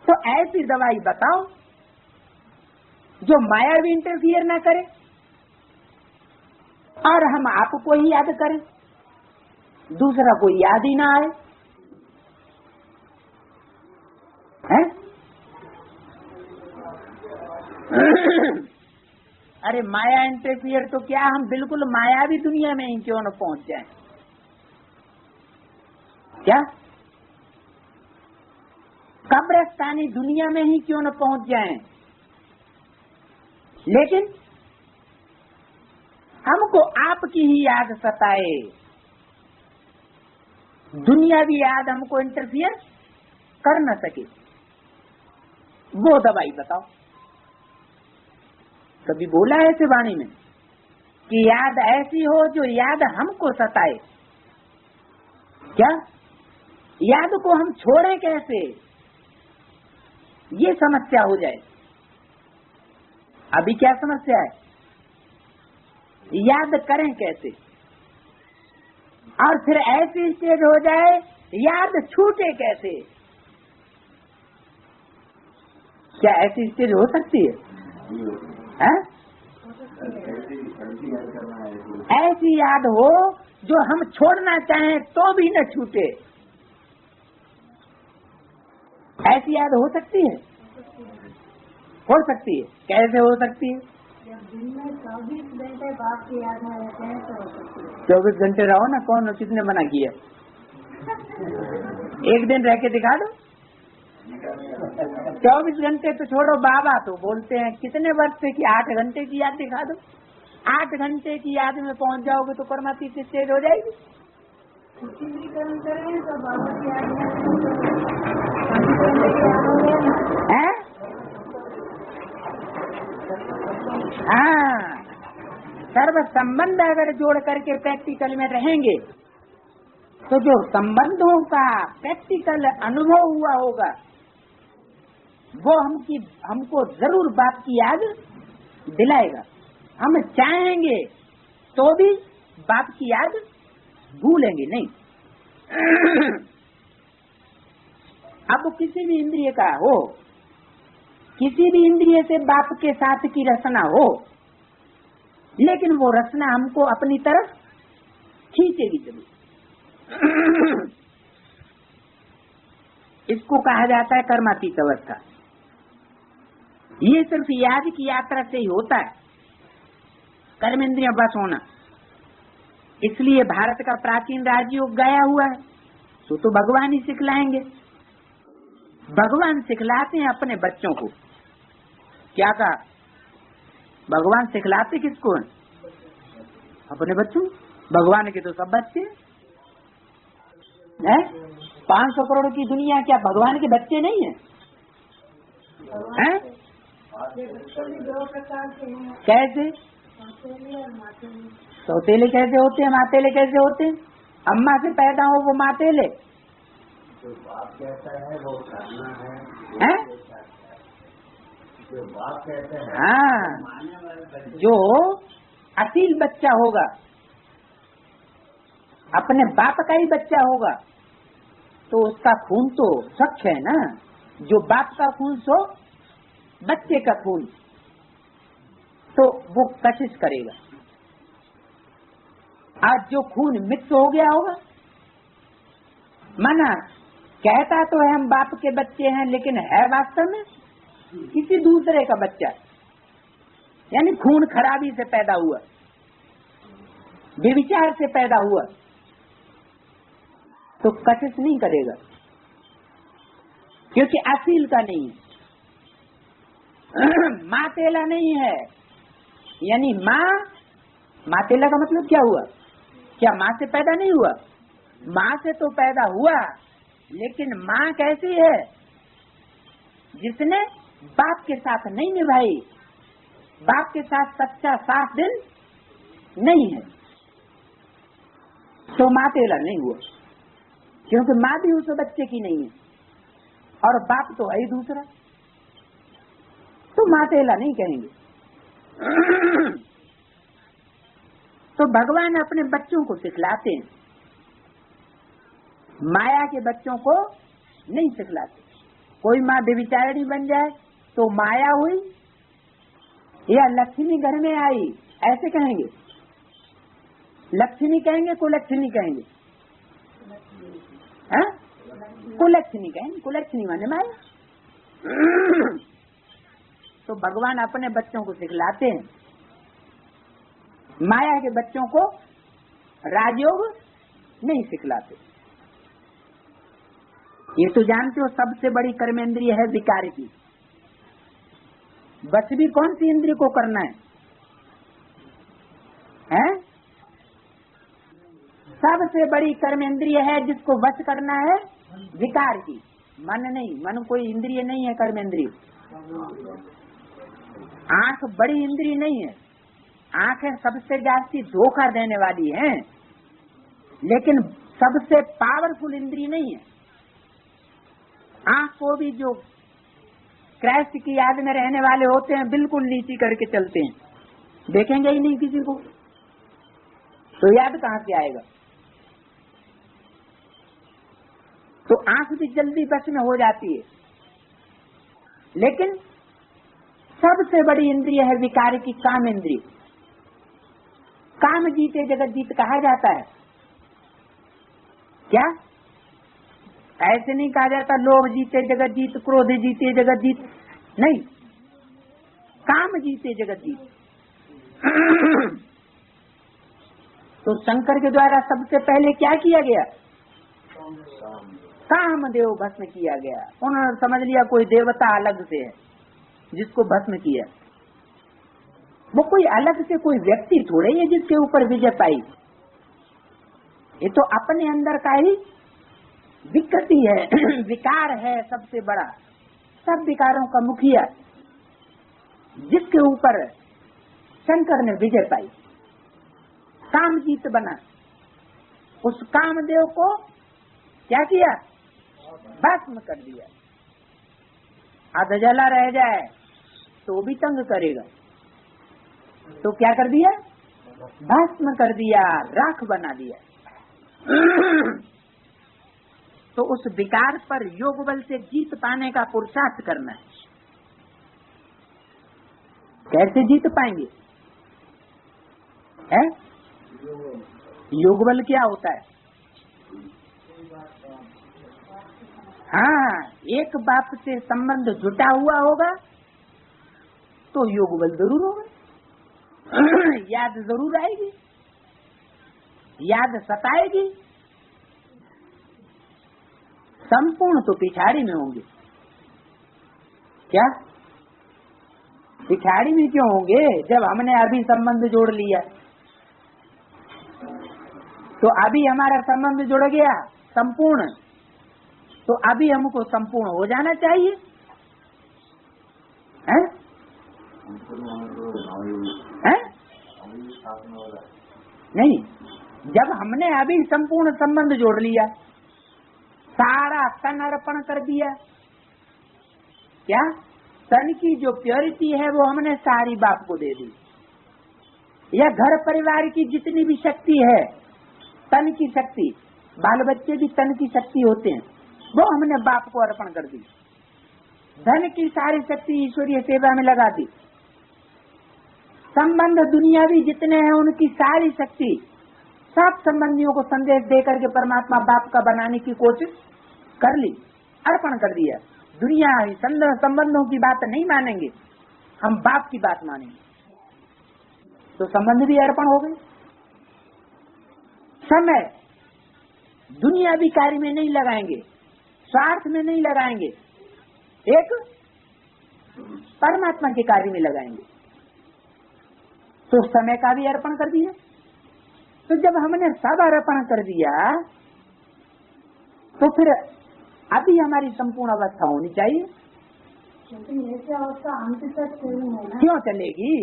तो ऐसी दवाई बताओ जो माया भी इंटरफियर ना करे और हम आपको ही याद करें, दूसरा कोई याद ही ना आए, है? अरे माया इंटरफियर तो क्या, हम बिल्कुल मायावी दुनिया में ही क्यों न पहुंच जाएं? क्या? कब्रिस्तानी दुनिया में ही क्यों न पहुंच जाएं? लेकिन हमको आपकी ही याद सताए, दुनियावी याद हमको इंटरफियर कर न सके, वो दवाई बताओ। कभी बोला है ऐसे वाणी में कि याद ऐसी हो जो याद हमको सताए? क्या? याद को हम छोड़े कैसे, ये समस्या हो जाए। अभी क्या समस्या है? याद करें कैसे, और फिर ऐसी स्टेज हो जाए याद छूटे कैसे? क्या ऐसी स्टेज हो सकती है? ऐसी याद हो जो हम छोड़ना चाहें तो भी न छूटे, ऐसी याद हो सकती है? हो सकती है। कैसे हो सकती है? जब दिन में 24 घंटे बाप की याद में रहते हैं तो हो सकती है। 24 घंटे रहो ना, कौन किसने मना किया? एक दिन रह के दिखा दो। 24 घंटे तो छोड़ो, बाबा तो बोलते हैं कितने वर्ष से कि 8 घंटे की याद दिखा दो। 8 घंटे की याद में पहुंच जाओगे तो परमात्मा से तेज हो जाएगी। किसी भी कर्म करें तो बाबा की याद में हैं? हाँ, सर्व संबंध अगर जोड़ करके प्रैक्टिकल में रहेंगे तो जो संबंधों का प्रैक्टिकल अनुभव हुआ होगा वो हमको जरूर बाप की याद दिलाएगा। हम चाहेंगे तो भी बाप की याद भूलेंगे नहीं। अब किसी भी इंद्रिय का हो, किसी भी इंद्रिय से बाप के साथ की रचना हो, लेकिन वो रचना हमको अपनी तरफ खींचेगी जरूर। इसको कहा जाता है कर्मातीत अवस्था। ये सिर्फ याद की यात्रा से ही होता है, कर्मेंद्रिय बस होना। इसलिए भारत का प्राचीन राजयोग गया हुआ है, तो भगवान ही सिखलाएंगे। भगवान सिखलाते हैं अपने बच्चों को। क्या कहा? भगवान सिखलाते किसको हैं? अपने बच्चों। भगवान के तो सब बच्चे हैं। 500 करोड़ की दुनिया क्या भगवान के बच्चे नहीं है? हैं? दो प्रकार के हैं, कैसे? सौतेले और मातेले। सौतेले कैसे होते हैं? मातेले कैसे होते हैं? अम्मा से पैदा हो वो मातेले जो बाप कहता है वो करना हैं? जो बाप कहते हैं हाँ, जो असील बच्चा होगा, अपने बाप का ही बच्चा होगा, तो उसका खून तो स्वच्छ है ना। जो बाप का खून सो बच्चे का खून, तो वो कशिश करेगा। आज जो खून मिक्स हो गया होगा, माना कहता तो है हम बाप के बच्चे हैं, लेकिन है वास्तव में किसी दूसरे का बच्चा, यानी खून खराबी से पैदा हुआ, बेविचार से पैदा हुआ, तो कशिश नहीं करेगा, क्योंकि असील का नहीं है। मातेला नहीं है, यानी मातेला का मतलब क्या हुआ? क्या माँ से पैदा नहीं हुआ? माँ से तो पैदा हुआ, लेकिन माँ कैसी है? जिसने बाप के साथ नहीं निभाई, बाप के साथ सच्चा साथ दिल नहीं है, तो मातेला नहीं हुआ, क्योंकि माँ भी उस बच्चे की नहीं है और बाप तो है ही दूसरा, तो मातेला नहीं कहेंगे। तो भगवान अपने बच्चों को सिखलाते हैं, माया के बच्चों को नहीं सिखलाते। कोई माँ बेविचारणी बन जाए तो माया हुई या लक्ष्मी घर में आई ऐसे कहेंगे? लक्ष्मी कहेंगे, कुलक्ष्मी कहेंगे? हाँ, कुलक्ष्मी कहेंगे। कुलक्ष्मी माने माया। तो भगवान अपने बच्चों को सिखलाते हैं, माया के बच्चों को राजयोग नहीं सिखलाते। ये तो जानते हो सबसे बड़ी कर्मेंद्रिय है विकार की। बस भी कौन सी इंद्रिय को करना है? हैं? सबसे बड़ी कर्मेंद्रिय है जिसको वश करना है विकार की। मन नहीं, मन कोई इंद्रिय नहीं है कर्मेंद्रिय। आंख बड़ी इंद्रिय नहीं है, आंखें सबसे जास्ती धोखा देने वाली हैं, लेकिन सबसे पावरफुल इंद्रिय नहीं है। आंख को भी जो क्राइस्ट की याद में रहने वाले होते हैं बिल्कुल नीची करके चलते हैं, देखेंगे ही नहीं किसी को, तो याद कहाँ से आएगा? तो आंख भी जल्दी बस में हो जाती है, लेकिन सबसे बड़ी इंद्रिय है विकार की काम इंद्रिय। काम जीते जगत जीत कहा जाता है। क्या? ऐसे नहीं कहा जाता लोभ जीते जगत जीत, क्रोध जीते जगत जीत, नहीं, काम जीते जगत जीत। तो शंकर के द्वारा सबसे पहले क्या किया गया? कामदेव भस्म किया गया। उन्होंने समझ लिया कोई देवता अलग से है जिसको भस्म किया। वो कोई अलग से कोई व्यक्ति थोड़े है जिसके ऊपर विजय पाई, ये तो अपने अंदर का ही विकृति है, विकार है सबसे बड़ा, सब विकारों का मुखिया, जिसके ऊपर शंकर ने विजय पाई, कामजीत बना। उस कामदेव को क्या किया? भस्म कर दिया। अधजला रह जाए तो भी तंग करेगा, तो क्या कर दिया? भस्म कर दिया, राख बना दिया। तो उस विकार पर योग बल से जीत पाने का पुरुषार्थ करना है। कैसे जीत पाएंगे? है योग बल क्या होता है? हाँ, एक बाप से संबंध जुटा हुआ होगा तो योग बल जरूर होगा। याद जरूर आएगी, याद सताएगी। संपूर्ण तो पिछाड़ी में होंगे। क्या पिछाड़ी में क्यों होंगे? जब हमने अभी संबंध जोड़ लिया तो अभी हमारा संबंध जुड़ गया संपूर्ण, तो अभी हमको संपूर्ण हो जाना चाहिए, हैं? हैं? नहीं, जब हमने अभी संपूर्ण संबंध जोड़ लिया, सारा तन अर्पण कर दिया, क्या तन की जो प्योरिटी है वो हमने सारी बाप को दे दी, या घर परिवार की जितनी भी शक्ति है, तन की शक्ति, बाल बच्चे भी तन की शक्ति होते हैं, वो हमने बाप को अर्पण कर दी। धन की सारी शक्ति ईश्वरीय सेवा में लगा दी। संबंध दुनियावी जितने हैं उनकी सारी शक्ति सब संबंधियों को संदेश देकर के परमात्मा बाप का बनाने की कोशिश कर ली, अर्पण कर दिया। दुनिया संबंधों की बात नहीं मानेंगे, हम बाप की बात मानेंगे, तो संबंध भी अर्पण हो गए। समय दुनियावी कार्य में नहीं लगाएंगे, स्वार्थ में नहीं लगाएंगे, एक परमात्मा के कार्य में लगाएंगे, तो समय का भी अर्पण कर दिया। तो जब हमने सब अर्पण कर दिया तो फिर अभी हमारी संपूर्ण अवस्था होनी चाहिए। ऐसी अवस्था अंत तक क्यों चलेगी?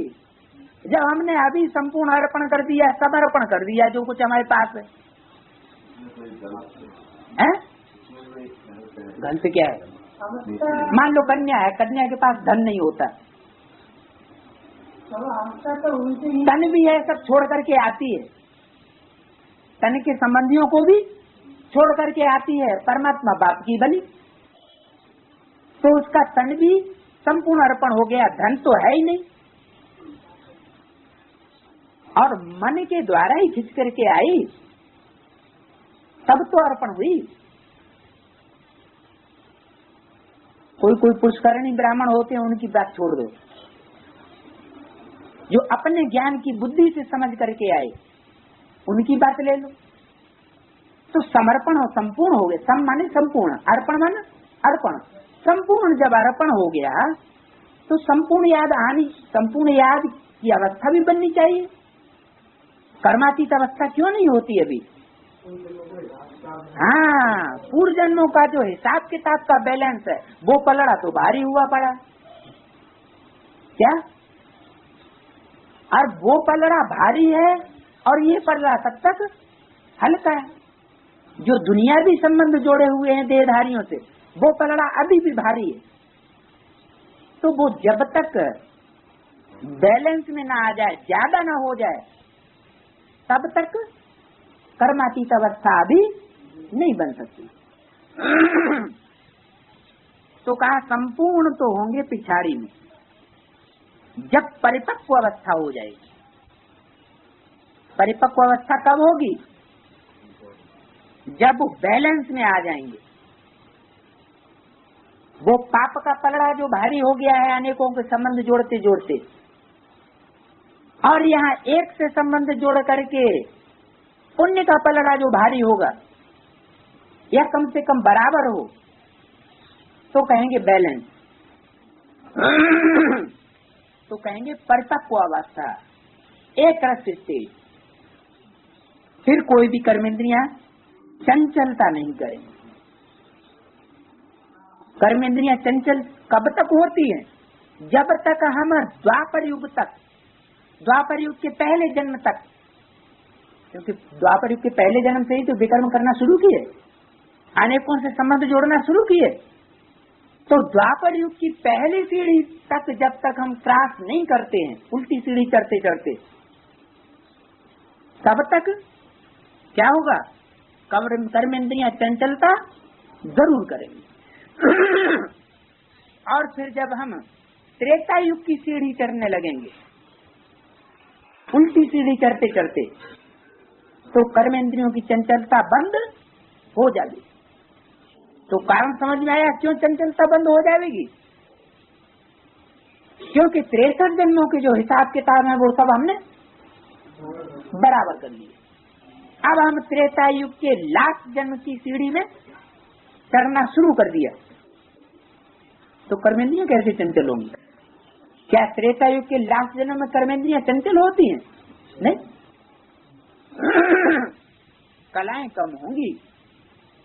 जब हमने अभी संपूर्ण अर्पण कर दिया, सब अर्पण कर दिया जो कुछ हमारे पास है, धन से क्या है? मान लो कन्या है, कन्या के पास धन नहीं होता, तन भी है, सब छोड़ करके आती है, तन के संबंधियों को भी छोड़ करके आती है, परमात्मा बाप की बली, तो उसका तन भी संपूर्ण अर्पण हो गया, धन तो है ही नहीं, और मन के द्वारा ही खिंच करके आई, तब तो अर्पण हुई। कोई पुष्करणी ब्राह्मण होते हैं, उनकी बात छोड़ दो, जो अपने ज्ञान की बुद्धि से समझ करके आए उनकी बात ले लो, तो समर्पण और संपूर्ण हो गए। सम माने संपूर्ण, अर्पण माने अर्पण, संपूर्ण जब अर्पण हो गया तो संपूर्ण याद आनी, संपूर्ण याद की अवस्था भी बननी चाहिए। कर्मातीत अवस्था क्यों नहीं होती अभी? हाँ, पूर्व जन्मों का जो हिसाब किताब का बैलेंस है वो पलड़ा तो भारी हुआ पड़ा, क्या? और वो पलड़ा भारी है और ये पलड़ा तब तक हल्का है। जो दुनियावी संबंध जोड़े हुए हैं देहधारियों से, वो पलड़ा अभी भी भारी है। तो वो जब तक बैलेंस में ना आ जाए, ज्यादा ना हो जाए, तब तक कर्मातीत अवस्था अभी नहीं बन सकती। तो कहा संपूर्ण तो होंगे पिछाड़ी में, जब परिपक्व अवस्था हो जाएगी। परिपक्व अवस्था कब होगी? जब वो बैलेंस में आ जाएंगे, वो पाप का पलड़ा जो भारी हो गया है अनेकों के संबंध जोड़ते जोड़ते, और यहाँ एक से संबंध जोड़ करके पुण्य का पलड़ा जो भारी होगा या कम से कम बराबर हो तो कहेंगे बैलेंस, तो कहेंगे परिपक्व अवस्था, एक रस स्थिति। फिर कोई भी कर्मेंद्रियां चंचलता नहीं करेंगे। कर्मेंद्रियां चंचल कब तक होती हैं? जब तक हम द्वापर युग तक, द्वापर युग के पहले जन्म तक, क्योंकि द्वापर युग के पहले जन्म से ही तो विकर्म करना शुरू किए, अनेकों से संबंध जोड़ना शुरू किए। तो द्वापर युग की पहली सीढ़ी तक जब तक हम क्रॉस नहीं करते हैं, उल्टी सीढ़ी चढ़ते चढ़ते, तब तक क्या होगा? कर्मेंद्रियां चंचलता जरूर करेंगे। और फिर जब हम त्रेता युग की सीढ़ी चढ़ने लगेंगे, उल्टी सीढ़ी चढ़ते चढ़ते, तो कर्मेंद्रियों की चंचलता बंद हो जाएगी। तो कारण समझ में आया क्यों चंचलता बंद हो जाएगी? क्योंकि 63 जन्मों के जो हिसाब किताब है वो सब हमने बराबर कर लिए। अब हम त्रेता युग के लास्ट जन्म की सीढ़ी में चढ़ना शुरू कर दिया, तो कर्मेंद्रियां कैसे चंचल होंगी? क्या त्रेता युग के लास्ट जन्म में कर्मेंद्रियां चंचल होती हैं? नहीं। कलाएं कम होंगी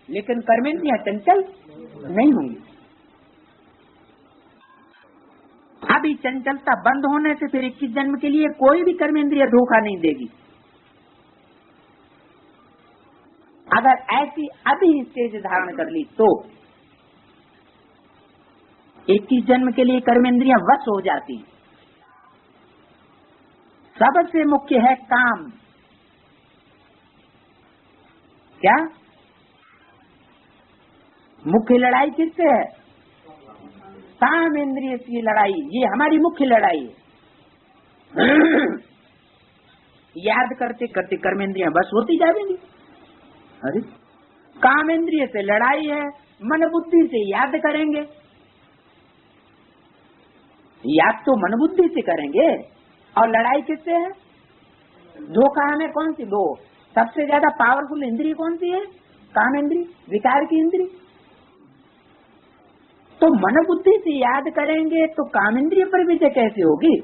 लेकिन कर्मेंद्रियां चंचल नहीं होंगी। अभी चंचलता बंद होने से फिर 21 जन्म के लिए कोई भी कर्मेंद्रिय धोखा नहीं देगी। अगर ऐसी अभी स्टेज धारण कर ली तो 21 जन्म के लिए कर्मेंद्रियां वश हो जाती हैं। सबसे मुख्य है काम। क्या मुख्य लड़ाई किससे है? काम इंद्रिय की लड़ाई, ये हमारी मुख्य लड़ाई है। याद करते करते कर्मेंद्रियां बस होती जाएंगी। अरे काम इंद्रिय से लड़ाई है, मन बुद्धि से याद करेंगे, याद तो मन बुद्धि से करेंगे, और लड़ाई किससे है? धोखा हमें कौन सी? दो सबसे ज्यादा पावरफुल इंद्रिय कौन सी है? काम इंद्रिय, विकार की इंद्रिय। तो मन बुद्धि से याद करेंगे तो काम इंद्रिय पर विजय कैसे होगी?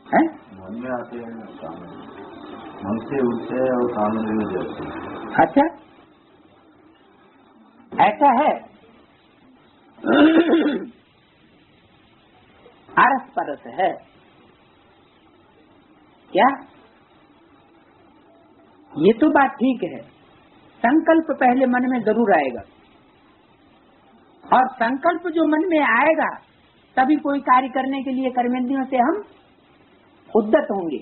है? मन में आते हैं, मन से उठते हैं और काम इंद्रिय जाते हैं। अच्छा ऐसा है। अरस परस है क्या? ये तो बात ठीक है। संकल्प पहले मन में जरूर आएगा, और संकल्प जो मन में आएगा तभी कोई कार्य करने के लिए कर्मेंद्रियों से हम उद्यत होंगे।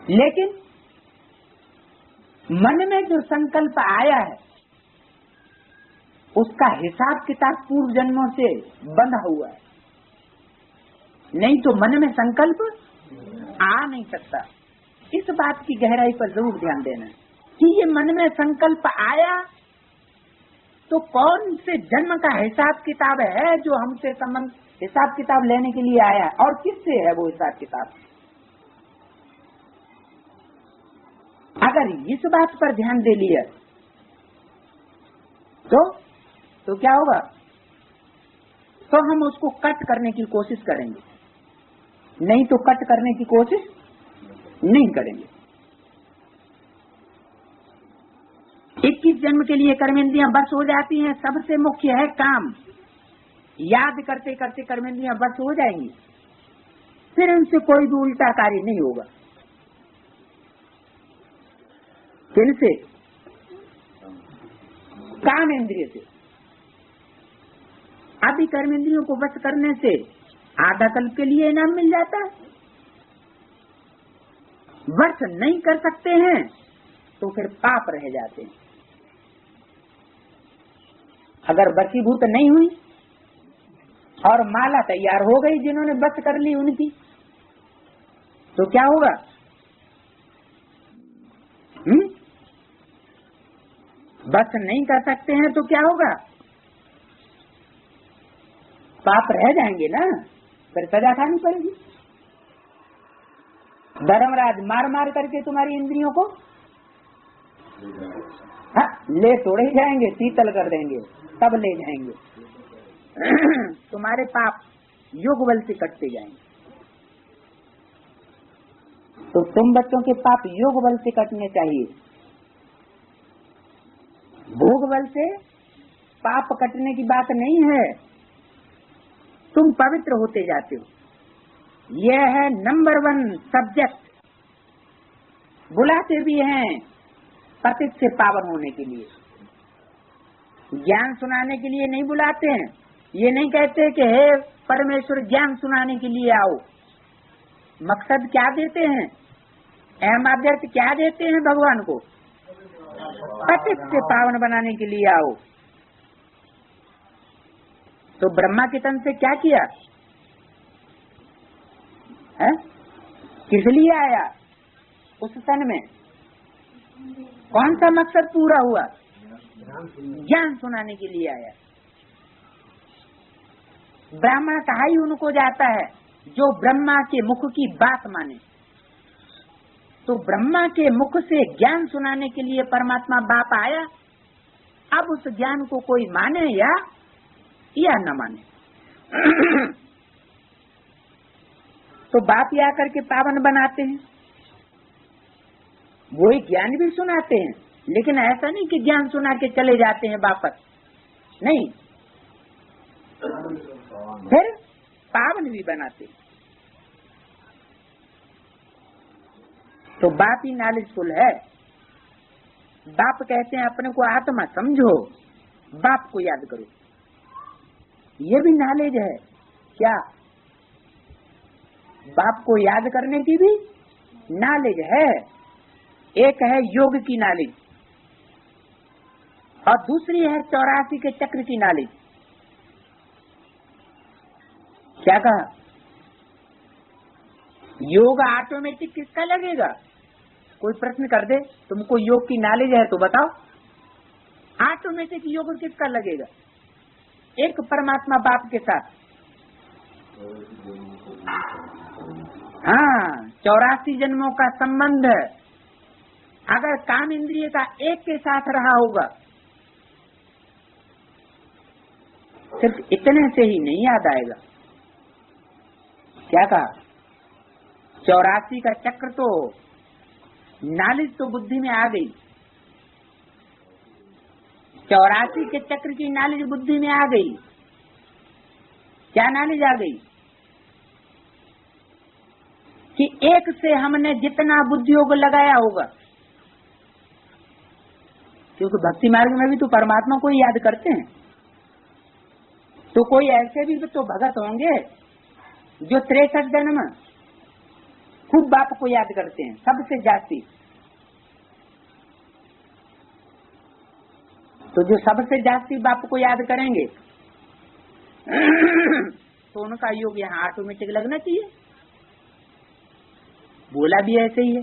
लेकिन मन में जो संकल्प आया है उसका हिसाब किताब पूर्व जन्मों से बंधा हुआ है, नहीं तो मन में संकल्प आ नहीं सकता। इस बात की गहराई पर जरूर ध्यान देना कि ये मन में संकल्प आया तो कौन से जन्म का हिसाब किताब है जो हमसे संबंध हिसाब किताब लेने के लिए आया, और किससे है वो हिसाब किताब? अगर इस बात पर ध्यान दे लिया तो क्या होगा? तो हम उसको कट करने की कोशिश करेंगे, नहीं तो कट करने की कोशिश नहीं करेंगे। 21 जन्म के लिए कर्मेंद्रियां बस हो जाती हैं। सबसे मुख्य है काम। याद करते करते कर्मेंद्रियां बस हो जाएंगी, फिर उनसे कोई भी उल्टा कार्य नहीं होगा। किनसे? काम इंद्रिय से। अभी कर्मेंद्रियों को बस करने से आधा कल्प के लिए इनाम मिल जाता है। वर्ष नहीं कर सकते हैं तो फिर पाप रह जाते हैं। अगर वशीभूत नहीं हुई और माला तैयार हो गई, जिन्होंने बस कर ली उनकी, तो क्या होगा? बस नहीं कर सकते हैं तो क्या होगा? पाप रह जाएंगे ना, फिर सजा खानी पड़ेगी। धर्मराज मार मार करके तुम्हारी इंद्रियों को ले थोड़े ही जाएंगे, शीतल कर देंगे, तब ले जाएंगे। तुम्हारे पाप योग बल से कटते जाएंगे। तो तुम बच्चों के पाप योग बल से कटने चाहिए, भोग बल से पाप कटने की बात नहीं है। तुम पवित्र होते जाते हो, यह है नंबर 1 सब्जेक्ट। बुलाते भी हैं पतित से पावन होने के लिए, ज्ञान सुनाने के लिए नहीं बुलाते हैं। ये नहीं कहते कि हे परमेश्वर ज्ञान सुनाने के लिए आओ। मकसद क्या देते हैं, अहम आद्यर्थ क्या देते हैं भगवान को? पतित से पावन बनाने के लिए आओ। तो ब्रह्मा के तन से क्या किया है? किस लिए आया उस तन में? कौन सा मकसद पूरा हुआ? ज्ञान सुनाने के लिए आया। ब्राह्मण कहा ही उनको जाता है जो ब्रह्मा के मुख की बात माने। तो ब्रह्मा के मुख से ज्ञान सुनाने के लिए परमात्मा बाप आया। अब उस ज्ञान को कोई माने या न माने, तो बाप ही आकर के पावन बनाते हैं। वही ज्ञान भी सुनाते हैं, लेकिन ऐसा नहीं कि ज्ञान सुना के चले जाते हैं वापस, नहीं, फिर पावन भी बनाते हैं। तो बाप ही नॉलेजफुल है। बाप कहते हैं अपने को आत्मा समझो, बाप को याद करो। ये भी नॉलेज है क्या? बाप को याद करने की भी नॉलेज है। एक है योग की नॉलेज और दूसरी है 84 के चक्र की नॉलेज। क्या कहा? योग ऑटोमेटिक किसका लगेगा? कोई प्रश्न कर दे, तुमको योग की नॉलेज है तो बताओ, ऑटोमेटिक योग किसका लगेगा? एक परमात्मा बाप के साथ। हाँ, 84 जन्मों का संबंध है। अगर काम इंद्रिय का एक के साथ रहा होगा, सिर्फ इतने से ही नहीं याद आएगा। क्या कहा? 84 का चक्र तो नॉलेज तो बुद्धि में आ गई, 84 के चक्र की नॉलेज बुद्धि में आ गई। क्या नॉलेज आ गई? कि एक से हमने जितना बुद्धियोग लगाया होगा, क्योंकि भक्ति मार्ग में भी तो परमात्मा को ही याद करते हैं, तो कोई ऐसे भी तो भगत होंगे जो 63 जन्म खूब बाप को याद करते हैं, सबसे जास्ती। तो जो सबसे जास्ती बाप को याद करेंगे तो उनका योग यहाँ ऑटोमेटिक लगना चाहिए। बोला भी ऐसे ही है,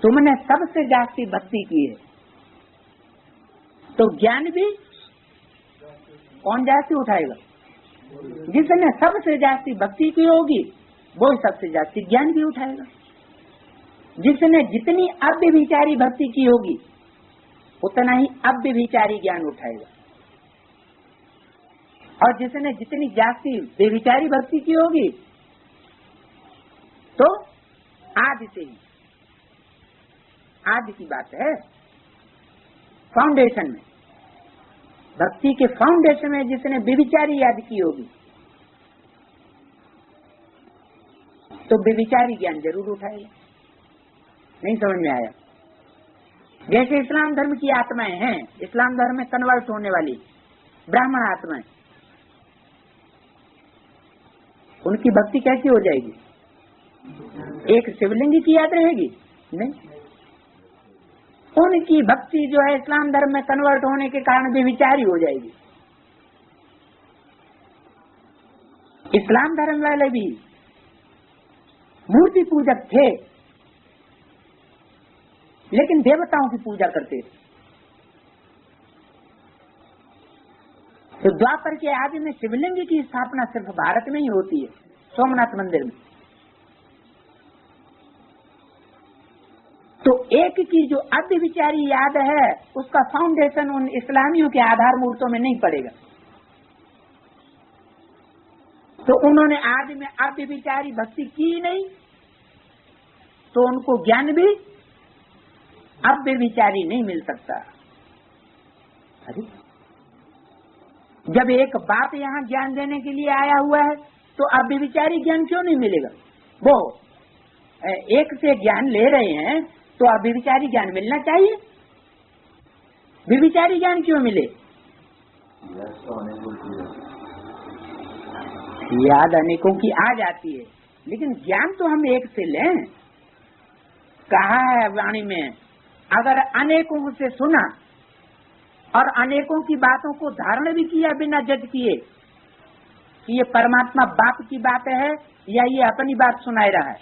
तुमने सबसे जास्ती भक्ति की है, तो ज्ञान भी कौन जास्ती उठाएगा? जिसने सबसे जास्ती भक्ति की होगी वो सबसे जास्ती ज्ञान भी उठाएगा। जिसने जितनी अव्यभिचारी भक्ति की होगी उतना ही अव्यभिचारी ज्ञान उठाएगा, और जिसने जितनी जास्ती व्यभिचारी भक्ति की होगी तो आदि से ही, आदि की बात है, फाउंडेशन में, भक्ति के फाउंडेशन में जिसने व्यभिचारी याद की होगी तो व्यभिचारी ज्ञान जरूर उठाएगा। नहीं समझ में आया? जैसे इस्लाम धर्म की आत्माएं हैं, इस्लाम धर्म में कन्वर्ट होने वाली ब्राह्मण आत्माएं, उनकी भक्ति कैसी हो जाएगी? एक शिवलिंग की याद रहेगी? नहीं, उनकी भक्ति जो है इस्लाम धर्म में कन्वर्ट होने के कारण व्यभिचारी हो जाएगी। इस्लाम धर्म वाले भी मूर्ति पूजक थे, लेकिन देवताओं की पूजा करते थे। तो द्वापर के आदि में शिवलिंग की स्थापना सिर्फ भारत में ही होती है, सोमनाथ मंदिर में। तो एक की जो अव्यभिचारी याद है उसका फाउंडेशन उन इस्लामियों के आधार मूर्तों में नहीं पड़ेगा। तो उन्होंने आदि में अव्यभिचारी भक्ति की नहीं, तो उनको ज्ञान भी अव्यभिचारी नहीं मिल सकता। अरे जब एक बाप यहाँ ज्ञान देने के लिए आया हुआ है तो अव्यभिचारी ज्ञान क्यों नहीं मिलेगा? वो एक से ज्ञान ले रहे हैं तो अव्यभिचारी ज्ञान मिलना चाहिए। व्यभिचारी ज्ञान क्यों मिले? याद अनेकों की आ जाती है, लेकिन ज्ञान तो हम एक से लें। कहा है वाणी में, अगर अनेकों से सुना और अनेकों की बातों को धारण भी किया बिना जज किए कि ये परमात्मा बाप की बात है या ये अपनी बात सुनाए रहा है,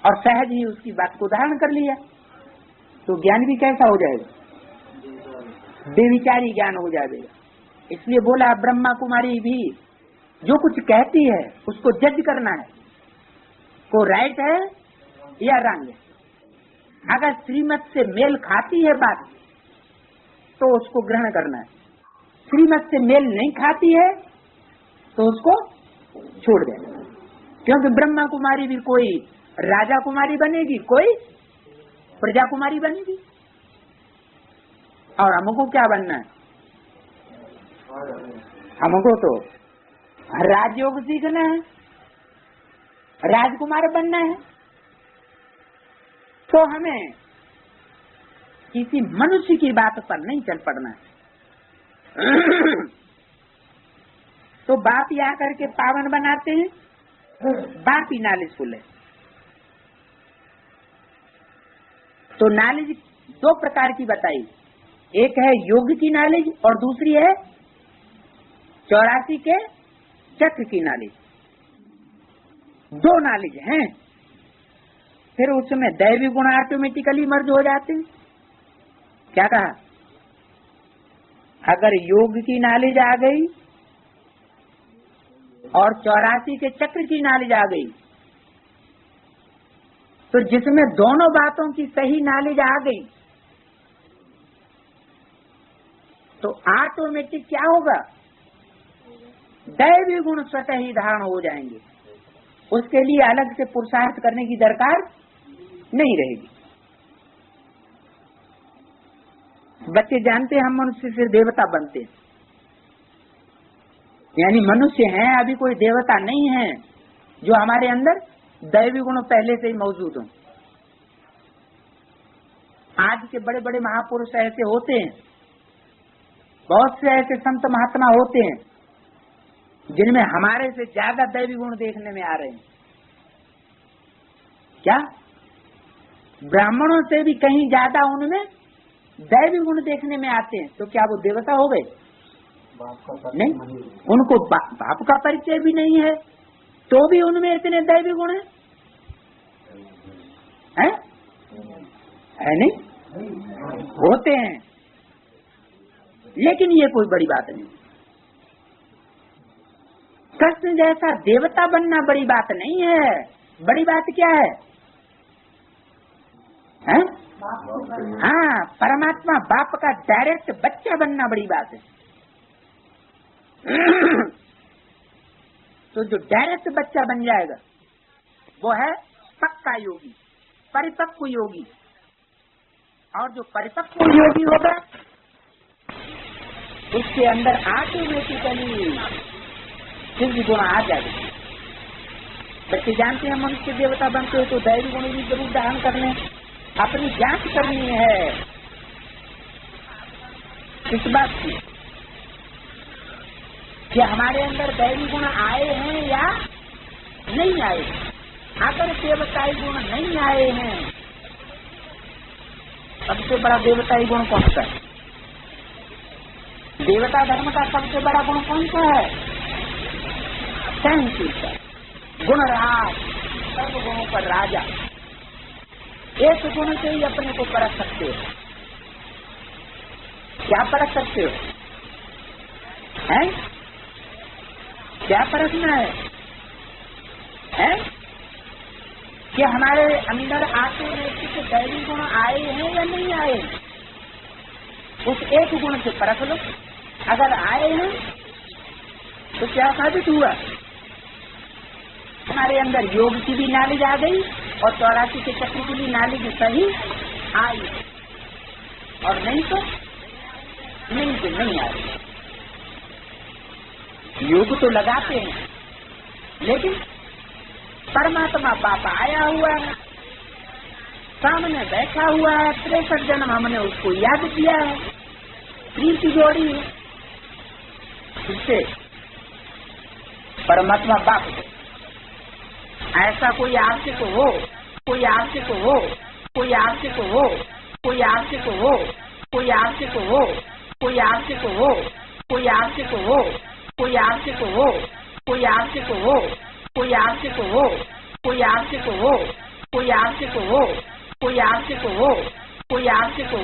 और सहज ही उसकी बात को धारण कर लिया, तो ज्ञान भी कैसा हो जाएगा? बेविचारी ज्ञान हो जाएगा। इसलिए बोला ब्रह्मा कुमारी भी जो कुछ कहती है उसको जज करना है, को राइट है या रंग है। अगर श्रीमत से मेल खाती है बात तो उसको ग्रहण करना है, श्रीमत से मेल नहीं खाती है तो उसको छोड़ देना। क्योंकि ब्रह्मा कुमारी भी कोई राजा कुमारी बनेगी, कोई प्रजा कुमारी बनेगी, और हमको क्या बनना है? हमको तो राजयोग सीखना है, राजकुमार बनना है। तो हमें किसी मनुष्य की बात पर नहीं चल पड़ना है। तो बाप ही आकर के पावन बनाते हैं, बाप ही नॉलेजफुल है। तो नॉलेज दो प्रकार की बताई, एक है योग की नॉलेज और दूसरी है 84 के चक्र की नॉलेज। दो नॉलेज हैं। फिर उसमें दैवी गुण ऑटोमेटिकली मर्ज हो जाते हैं। क्या कहा? अगर योग की नॉलेज आ गई और 84 के चक्र की नॉलेज आ गई, तो जिसमें दोनों बातों की सही नॉलेज आ गई तो ऑटोमेटिक क्या होगा? दैवी गुण स्वतः ही धारण हो जाएंगे। उसके लिए अलग से पुरुषार्थ करने की दरकार नहीं रहेगी। बच्चे जानते हैं हम मनुष्य से देवता बनते हैं, यानी मनुष्य हैं, अभी कोई देवता नहीं है जो हमारे अंदर दैवी गुण पहले से ही मौजूद हो। आज के बड़े बड़े महापुरुष ऐसे होते हैं, बहुत से ऐसे संत महात्मा होते हैं जिनमें हमारे से ज्यादा दैवी गुण देखने में आ रहे हैं। क्या? ब्राह्मणों से भी कहीं ज्यादा उनमें दैवी गुण देखने में आते हैं। तो क्या वो देवता हो गए? नहीं, उनको बाप का परिचय भी नहीं है तो भी उनमें इतने दैवी गुण है नहीं? होते हैं, लेकिन ये कोई बड़ी बात नहीं। कृष्ण जैसा देवता बनना बड़ी बात नहीं है। बड़ी बात क्या है? हाँ, परमात्मा बाप का डायरेक्ट बच्चा बनना बड़ी बात है। तो जो डायरेक्ट बच्चा बन जाएगा वो है पक्का योगी, परिपक्व योगी। और जो परिपक्व योगी होगा उसके अंदर ऑटोमेटिकली दिव्य गुण आ जाएगा। बच्चे जानते हैं मनुष्य देवता बनते हो तो दैवी गुण भी जरूर धारण करने, अपनी जांच करनी है इस बात की कि हमारे अंदर दैवी गुण आए हैं या नहीं आए। अगर देवताई गुण नहीं आए हैं, सबसे बड़ा देवताई गुण कौन सा है? देवता धर्म का सबसे बड़ा गुण कौन सा है? सहनशीलता, गुणराज, सर्व गुणों पर राजा। एक गुण से ही अपने को परख सकते हो। क्या परख सकते हो? है? क्या परखना है? कि हमारे अंदर आते नैतिक दैवी गुण आए हैं या नहीं आए? उस एक गुण से परख लो। अगर आए हैं तो क्या साबित हुआ? हमारे अंदर योग की भी नॉलेज आ गई और 84 के चक्र की भी नॉलेज सही आई, और नहीं तो नहीं आई। योग तो लगाते हैं, लेकिन परमात्मा बाप आया हुआ है, सामने बैठा हुआ है, 63 जन्म हमने उसको याद किया है, प्रीति जोड़ी है उससे परमात्मा बाप को। ऐसा कोई आपसे को हो, कोई आपसे को हो, कोई आपसे को हो, कोई आपसे को हो, कोई आपसे को हो, कोई आपसे को हो, कोई आपसे को हो, कोई आपसे को हो, कोई आपसे को हो, कोई आपसे को हो, कोई आपसे को हो, कोई आपसे को हो, कोई आपसे को हो, कोई आपसे को हो।